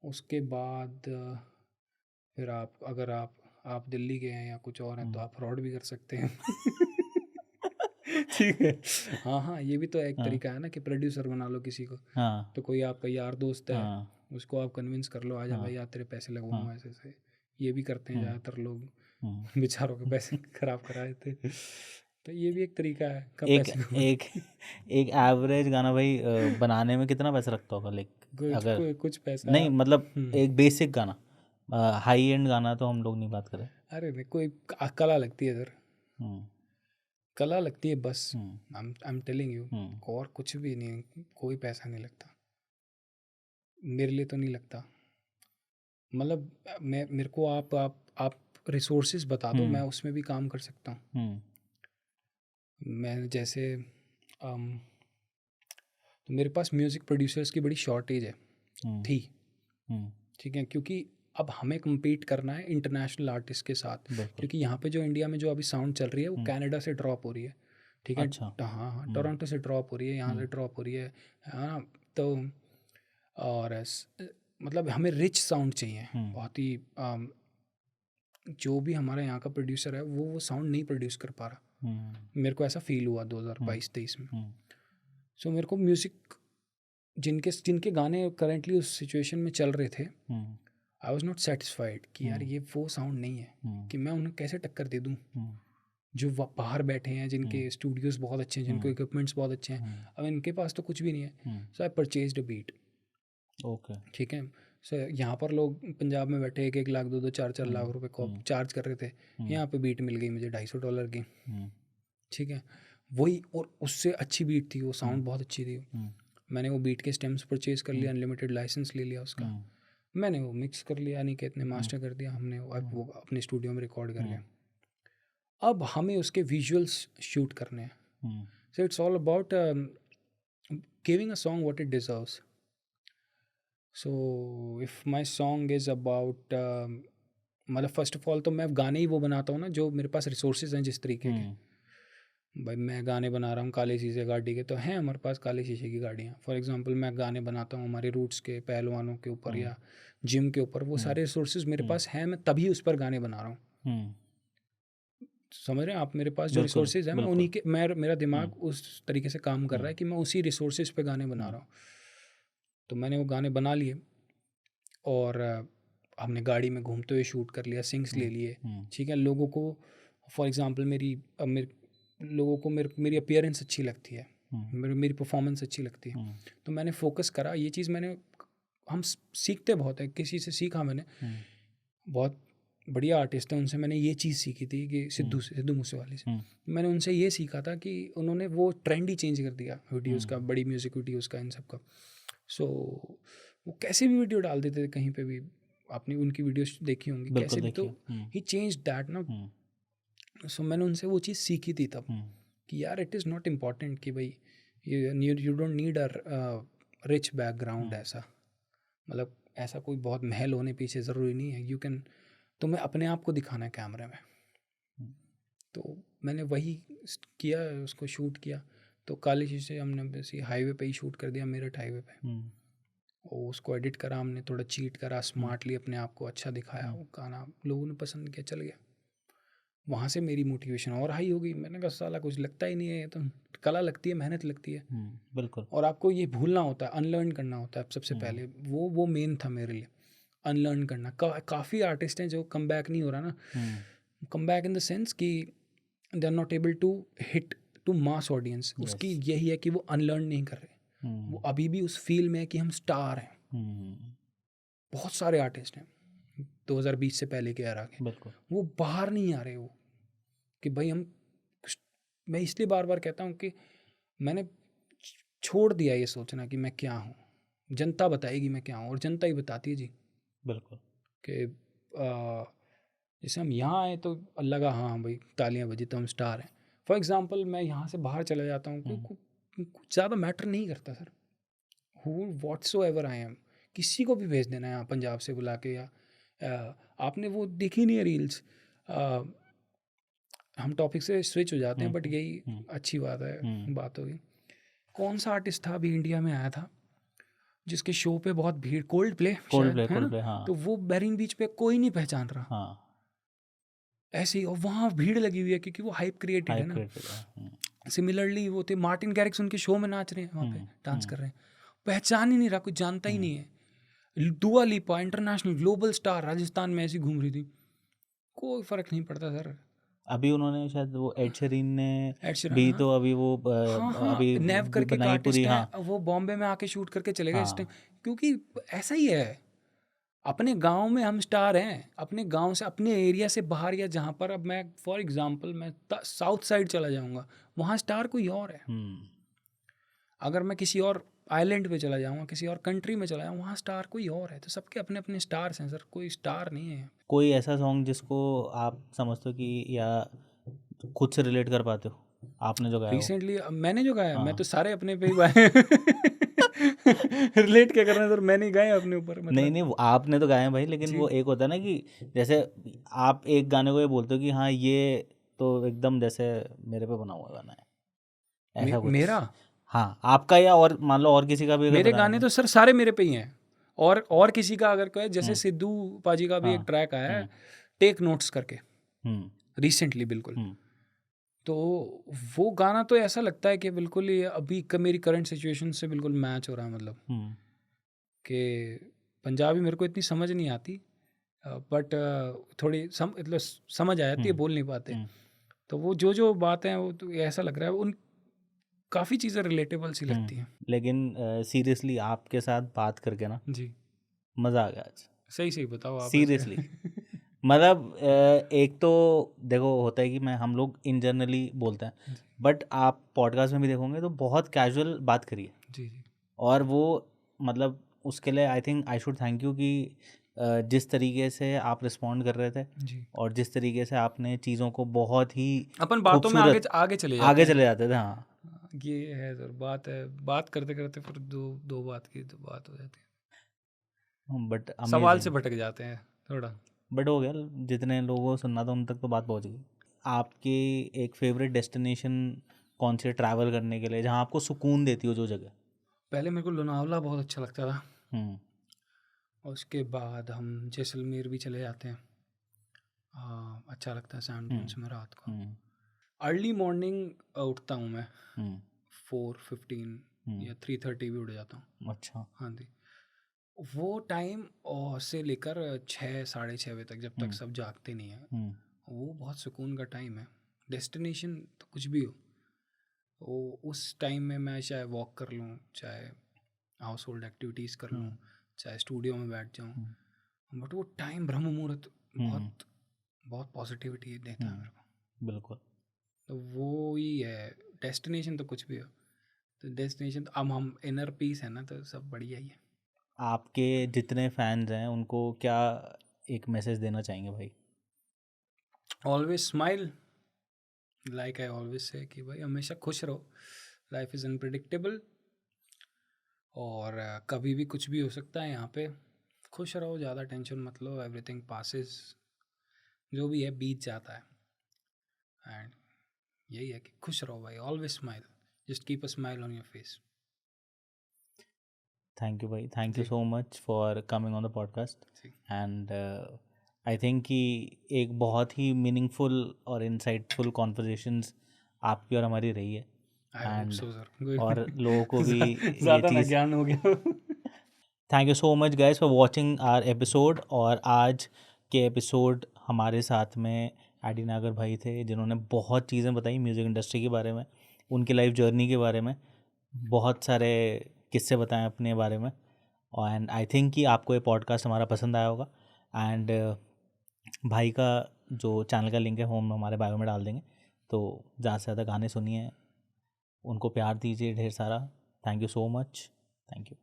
Speaker 2: उसके बाद फिर अगर आप दिल्ली के हैं या कुछ और हैं तो आप फ्रॉड भी कर सकते हैं। ठीक है, हाँ, ये भी तो एक तरीका है ना कि प्रोड्यूसर बना लो किसी को। तो कोई आपका यार दोस्त है, उसको आप कन्विंस कर लो, आजा भाई यार तेरे पैसे लगवाऊंगा ऐसे ऐसे। ये भी करते हैं ज़्यादातर लोग, बेचारों के पैसे खराब करा देते। तो ये भी एक तरीका है कब
Speaker 1: एक
Speaker 2: पैसे कमाने
Speaker 1: एक एक एवरेज गाना भाई बनाने में कितना पैसा लगता होगा, लाइक अगर
Speaker 2: कुछ पैसा
Speaker 1: नहीं मतलब एक बेसिक गाना, हाई एंड गाना तो हम लोग नहीं बात करें।
Speaker 2: अरे नहीं, कोई कला लगती है सर,
Speaker 1: हम्म,
Speaker 2: कला लगती है बस। आई एम टेलिंग यू, और कुछ भी नहीं, कोई पैसा नहीं लगता, मेरे लिए तो नहीं लगता। मतलब मेरे को आप रिसोर्सेज बता दो, मैं उसमें भी काम कर सकता हूँ। मैं जैसे तो मेरे पास म्यूज़िक प्रोड्यूसर्स की बड़ी शॉर्टेज है थी, ठीक है, क्योंकि अब हमें compete करना है इंटरनेशनल आर्टिस्ट के साथ, क्योंकि यहाँ पे जो इंडिया में जो अभी साउंड चल रही है वो कनाडा से ड्रॉप हो रही है, ठीक है।
Speaker 1: अच्छा।
Speaker 2: हाँ, टोरंटो से ड्रॉप हो रही है, यहाँ से ड्रॉप हो रही है, हाँ। तो और मतलब हमें रिच साउंड चाहिए बहुत ही। जो भी हमारा यहाँ का प्रोड्यूसर है वो साउंड नहीं प्रोड्यूस कर पा रहा, मेरे को ऐसा फील हुआ 2022-23 में। सो मेरे को म्यूज़िक जिनके गाने करेंटली उस सिचुएशन में चल रहे थे, आई वॉज नॉट सेटिस्फाइड कि यार ये वो साउंड नहीं है कि मैं उन्हें कैसे टक्कर दे दूँ। जो बाहर बैठे हैं, जिनके स्टूडियोज़ बहुत अच्छे हैं, जिनके इक्विपमेंट्स बहुत अच्छे हैं, अब इनके पास तो कुछ भी नहीं है। सो आई परचेज्ड अ बीट,
Speaker 1: ओके,
Speaker 2: ठीक है। सो यहाँ पर लोग पंजाब में बैठे 1-1 लाख 2-2 4-4 लाख रुपए को चार्ज कर रहे थे, यहाँ पे बीट मिल गई मुझे $250 की, ठीक है। वही, और उससे अच्छी बीट थी, वो साउंड बहुत अच्छी थी। मैंने वो बीट के स्टेम्स परचेज कर लिया, अनलिमिटेड लाइसेंस ले लिया उसका, मैंने वो मिक्स कर लिया, अनिकेत ने मास्टर कर दिया, हमने वो अपने स्टूडियो में रिकॉर्ड कर लिया। अब हमें उसके विजुअल्स शूट करने हैं। So it's all about giving a song what it deserves. So if my song is about, मतलब फर्स्ट ऑफ ऑल तो मैं गाने ही वो बनाता हूँ ना जो मेरे पास रिसोर्सेज हैं जिस तरीके के। भाई मैं गाने बना रहा हूँ काले शीशे गाड़ी के, तो हैं हमारे पास काले शीशे की गाड़ियाँ। फॉर एग्जांपल मैं गाने बनाता हूँ हमारे रूट्स के, पहलवानों के ऊपर या जिम के ऊपर, वो सारे रिसोर्सेज मेरे पास हैं, मैं तभी उस पर गाने बना रहा हूँ। समझ रहे हैं आप, मेरे पास जो रिसोर्सेज हैं मैं उन्हीं के, मेरा दिमाग उस तरीके से काम कर रहा है कि मैं उसी रिसोर्सेज पे गाने बना रहा हूँ। तो मैंने वो गाने बना लिए और हमने गाड़ी में घूमते हुए शूट कर लिया, सिंग्स ले लिए, ठीक है। लोगों को फॉर एग्जांपल लोगों को मेरी अपीयरेंस अच्छी लगती है, मेरी परफॉर्मेंस अच्छी लगती है, तो मैंने फोकस करा ये चीज़। हम सीखते बहुत है, किसी से सीखा मैंने, बहुत बढ़िया आर्टिस्ट है, उनसे मैंने ये चीज़ सीखी थी कि सिद्धू मूसेवाले से मैंने उनसे ये सीखा था कि उन्होंने वो ट्रेंड ही चेंज कर दिया वीडियोज़ का, बड़ी म्यूज़िक वीडियोज़ का, इन सब का। सो वो कैसे भी वीडियो डाल देते थे कहीं पे भी, आपने उनकी वीडियोस देखी होंगी कैसे भी, तो ही चेंज दैट ना। सो मैंने उनसे वो चीज़ सीखी थी तब कि यार इट इज़ नॉट इम्पॉर्टेंट कि भाई you don't need a rich background, ऐसा मतलब ऐसा कोई बहुत महल होने पीछे ज़रूरी नहीं है, यू कैन, तुम्हें अपने आप को दिखाना है कैमरे में। तो मैंने वही किया, उसको शूट किया। तो काली शीशे हमने वैसे हाईवे पे ही शूट कर दिया, मेरठ हाईवे पे, और उसको एडिट करा हमने, थोड़ा चीट करा, स्मार्टली अपने आप को अच्छा दिखाया, वो गाना लोगों ने पसंद किया, चल गया। वहाँ से मेरी मोटिवेशन और हाई हो गई। मैंने कहा साला कुछ लगता ही नहीं है, तो कला लगती है, मेहनत लगती है।
Speaker 1: बिल्कुल।
Speaker 2: और आपको ये भूलना होता है, अनलर्न करना होता है सबसे पहले, वो मेन था मेरे लिए, अनलर्न करना। काफ़ी आर्टिस्ट हैं जो कम बैक नहीं हो रहा ना, come back in the sense कि they are not able to hit to mass audience. उसकी यही है कि वो अनलर्न नहीं कर रहे, वो अभी भी उस फील में है कि हम स्टार हैं। बहुत सारे आर्टिस्ट हैं 2020 से पहले के एरा के, वो बाहर नहीं आ रहे, वो कि भाई मैं इसलिए बार बार कहता हूँ कि मैंने छोड़ दिया ये सोचना कि मैं क्या हूँ, जनता बताएगी मैं क्या हूँ, और जनता ही बताती है जी। बिल्कुल। कि जैसे हम यहाँ आए तो लगा हाँ भाई तालियां बजी तो हम स्टार हैं। फॉर एग्जांपल मैं यहाँ से बाहर चला जाता हूँ, कुछ ज़्यादा मैटर नहीं करता sir, who whatsoever I am, किसी को भी भेज देना है यहाँ पंजाब से बुला के, या आपने वो देखी नहीं है रील्स, हम टॉपिक से स्विच हो जाते हैं बट यही अच्छी बात है, बात होगी। कौन सा आर्टिस्ट था अभी इंडिया में आया था जिसके शो पे बहुत भीड़, कोल्ड प्ले, हाँ। तो वो बेरिंग बीच पे कोई नहीं पहचान रहा, हाँ। ऐसे ही, और वहाँ भीड़ लगी हुई है क्योंकि वो हाइप क्रिएटेड है ना। सिमिलरली वो थे मार्टिन गैरिक्स, उनके शो में नाच रहे हैं, वहाँ पे डांस कर रहे हैं, पहचान ही नहीं रहा, कुछ जानता ही नहीं है। दुआ लिपा इंटरनेशनल ग्लोबल स्टार राजस्थान में ऐसी घूम रही थी, कोई फर्क नहीं पड़ता सर।
Speaker 1: अभी उन्होंने शायद वो एड शेरिन ने
Speaker 2: एड शीरन,
Speaker 1: भी
Speaker 2: हाँ।
Speaker 1: तो अभी वो
Speaker 2: हाँ,
Speaker 1: अभी
Speaker 2: नेव करके
Speaker 1: बनाई पूरी,
Speaker 2: आर्टिस्ट
Speaker 1: हाँ
Speaker 2: हैं, वो बॉम्बे में आके शूट करके चले गए इस
Speaker 1: हाँ।
Speaker 2: टाइम, क्योंकि ऐसा ही है। अपने गांव में हम स्टार हैं, अपने गांव से, अपने एरिया से बाहर, या जहाँ पर, अब मैं फॉर एग्जांपल मैं साउथ साइड चला जाऊंगा, वहाँ स्टार कोई और है। अगर मैं किसी और आइलैंड पे चला जाऊंगा, किसी और कंट्री में चला जाऊँ, वहाँ स्टार कोई और है। तो सबके अपने अपने स्टार्स हैं सर, कोई स्टार नहीं है।
Speaker 1: कोई ऐसा सॉन्ग जिसको आप समझते हो कि या खुद से रिलेट कर पाते हो, आपने जो गाया हो?
Speaker 2: रिसेंटली मैंने जो गाया है, मैं
Speaker 1: हाँ।
Speaker 2: तो सारे अपने पे ही गाए। रिलेट क्या करना है सर, मैंने ही गाए अपने ऊपर,
Speaker 1: नहीं
Speaker 2: मतलब।
Speaker 1: नहीं, वो आपने तो गाए हैं भाई, लेकिन
Speaker 2: जी।
Speaker 1: वो एक होता है ना कि जैसे आप एक गाने को ये बोलते हो कि हाँ ये तो एकदम जैसे मेरे पे बना हुआ गाना है, ऐसा कुछ।
Speaker 2: मेरा,
Speaker 1: हाँ आपका, या और मान लो और किसी का भी अगर
Speaker 2: मेरे
Speaker 1: बताना
Speaker 2: गाने
Speaker 1: है।
Speaker 2: तो सर सारे मेरे पे ही हैं। और किसी का अगर कोई, जैसे सिद्धू पाजी का भी एक
Speaker 1: हाँ।
Speaker 2: ट्रैक आया है, टेक नोट्स करके,
Speaker 1: हम्म
Speaker 2: रिसेंटली बिल्कुल।
Speaker 1: हम्म
Speaker 2: तो वो गाना तो ऐसा लगता है कि बिल्कुल ही अभी मेरी करंट सिचुएशन से बिल्कुल मैच हो रहा है, मतलब
Speaker 1: हम्म
Speaker 2: कि पंजाबी मेरे को इतनी समझ नहीं आती, बट थोड़ी मतलब समझ आ जाती है, बोल नहीं पाते।
Speaker 1: हम्म,
Speaker 2: तो वो जो बातें हैं, वो तो ऐसा लग रहा है उन काफ़ी चीज़ें रिलेटेबल सी लगती हैं।
Speaker 1: लेकिन सीरियसली आपके साथ बात करके ना
Speaker 2: जी,
Speaker 1: मज़ा आ गया आज,
Speaker 2: सही सही बताओ आप।
Speaker 1: सीरियसली। मतलब एक तो देखो होता है कि हम लोग इन जनरली बोलते हैं, बट आप पॉडकास्ट में भी देखोगे तो बहुत कैजुअल बात करिए,
Speaker 2: जी जी
Speaker 1: और वो मतलब उसके लिए I think I should thank you कि जिस तरीके से आप रिस्पॉन्ड कर रहे थे,
Speaker 2: जी।
Speaker 1: और जिस तरीके से आपने चीज़ों को बहुत ही
Speaker 2: अपन बातों में आगे
Speaker 1: खूबसूरत
Speaker 2: आगे चले जाते
Speaker 1: आगे
Speaker 2: हैं।
Speaker 1: चले जाते थे। हाँ
Speaker 2: ये है सर, बात है, बात करते करते फिर दो बात की तो बात हो जाती है,
Speaker 1: बट
Speaker 2: सवाल से
Speaker 1: अमेजिंग,
Speaker 2: भटक जाते हैं थोड़ा।
Speaker 1: बट हो गया, जितने लोगों को सुनना था उन तक तो बात पहुंच गई। आपकी एक फेवरेट डेस्टिनेशन कौन सी है ट्रैवल करने के लिए, जहाँ आपको सुकून देती हो जो जगह?
Speaker 2: पहले मेरे को लोनावला बहुत अच्छा लगता था,
Speaker 1: हम्म
Speaker 2: और उसके बाद हम जैसलमेर भी चले जाते हैं। अच्छा लगता है सैंड ड्यून्स में रात को।
Speaker 1: हम्म
Speaker 2: अर्ली मॉर्निंग उठता हूँ मैं,
Speaker 1: हम्म
Speaker 2: 4:15 या 3:30 भी उठ जाता हूँ।
Speaker 1: अच्छा।
Speaker 2: हाँ जी, वो टाइम से लेकर 6 साढ़े 6 बजे तक, जब तक सब जागते नहीं हैं, वो बहुत सुकून का टाइम है। डेस्टिनेशन तो कुछ भी हो, वो उस टाइम में मैं चाहे वॉक कर लूँ, चाहे हाउस होल्ड एक्टिविटीज़ कर लूँ, चाहे स्टूडियो में बैठ जाऊँ, बट वो टाइम ब्रह्म मुहूर्त बहुत बहुत पॉजिटिविटी देता है मेरे को।
Speaker 1: बिल्कुल।
Speaker 2: तो वो ही है, डेस्टिनेशन तो कुछ भी हो, तो डेस्टिनेशन तो अब हम इनर पीस है ना, तो सब बढ़िया ही है।
Speaker 1: आपके जितने फैंस हैं उनको क्या एक मैसेज देना चाहेंगे भाई?
Speaker 2: Always smile, like I always say, कि भाई हमेशा खुश रहो। लाइफ इज़ अनप्रिडिक्टेबल, और कभी भी कुछ भी हो सकता है यहाँ पे। खुश रहो, ज़्यादा टेंशन मत लो, एवरीथिंग पासेस, जो भी है बीत जाता है। एंड यही है कि खुश रहो भाई, always smile, just keep a smile on your face.
Speaker 1: Thank you भाई, थैंक यू
Speaker 2: जी।
Speaker 1: So much for coming on the podcast.
Speaker 2: जी।
Speaker 1: एंड आई थिंक कि एक बहुत ही मीनिंगफुल और इंसाइटफुल कॉन्वर्जेशंस आपकी और हमारी रही है,
Speaker 2: I hope
Speaker 1: and
Speaker 2: so sir.
Speaker 1: और लोगों को भी ये
Speaker 2: ज़्यादा ना
Speaker 1: चीज़।
Speaker 2: ज्ञान हो गया।
Speaker 1: Thank you so much guys for watching our episode. और आज के एपिसोड हमारे साथ में एडी नागर भाई थे, जिन्होंने बहुत चीज़ें बताई म्यूज़िक इंडस्ट्री के बारे में, उनकी लाइफ जर्नी के बारे में, बहुत सारे किस्से बताएं अपने बारे में। एंड आई थिंक कि आपको ये पॉडकास्ट हमारा पसंद आया होगा। एंड भाई का जो चैनल का लिंक है वो हम हमारे बायो में डाल देंगे, तो ज़्यादा से ज़्यादा गाने सुनिए, उनको प्यार दीजिए ढेर सारा। Thank you so much, thank you.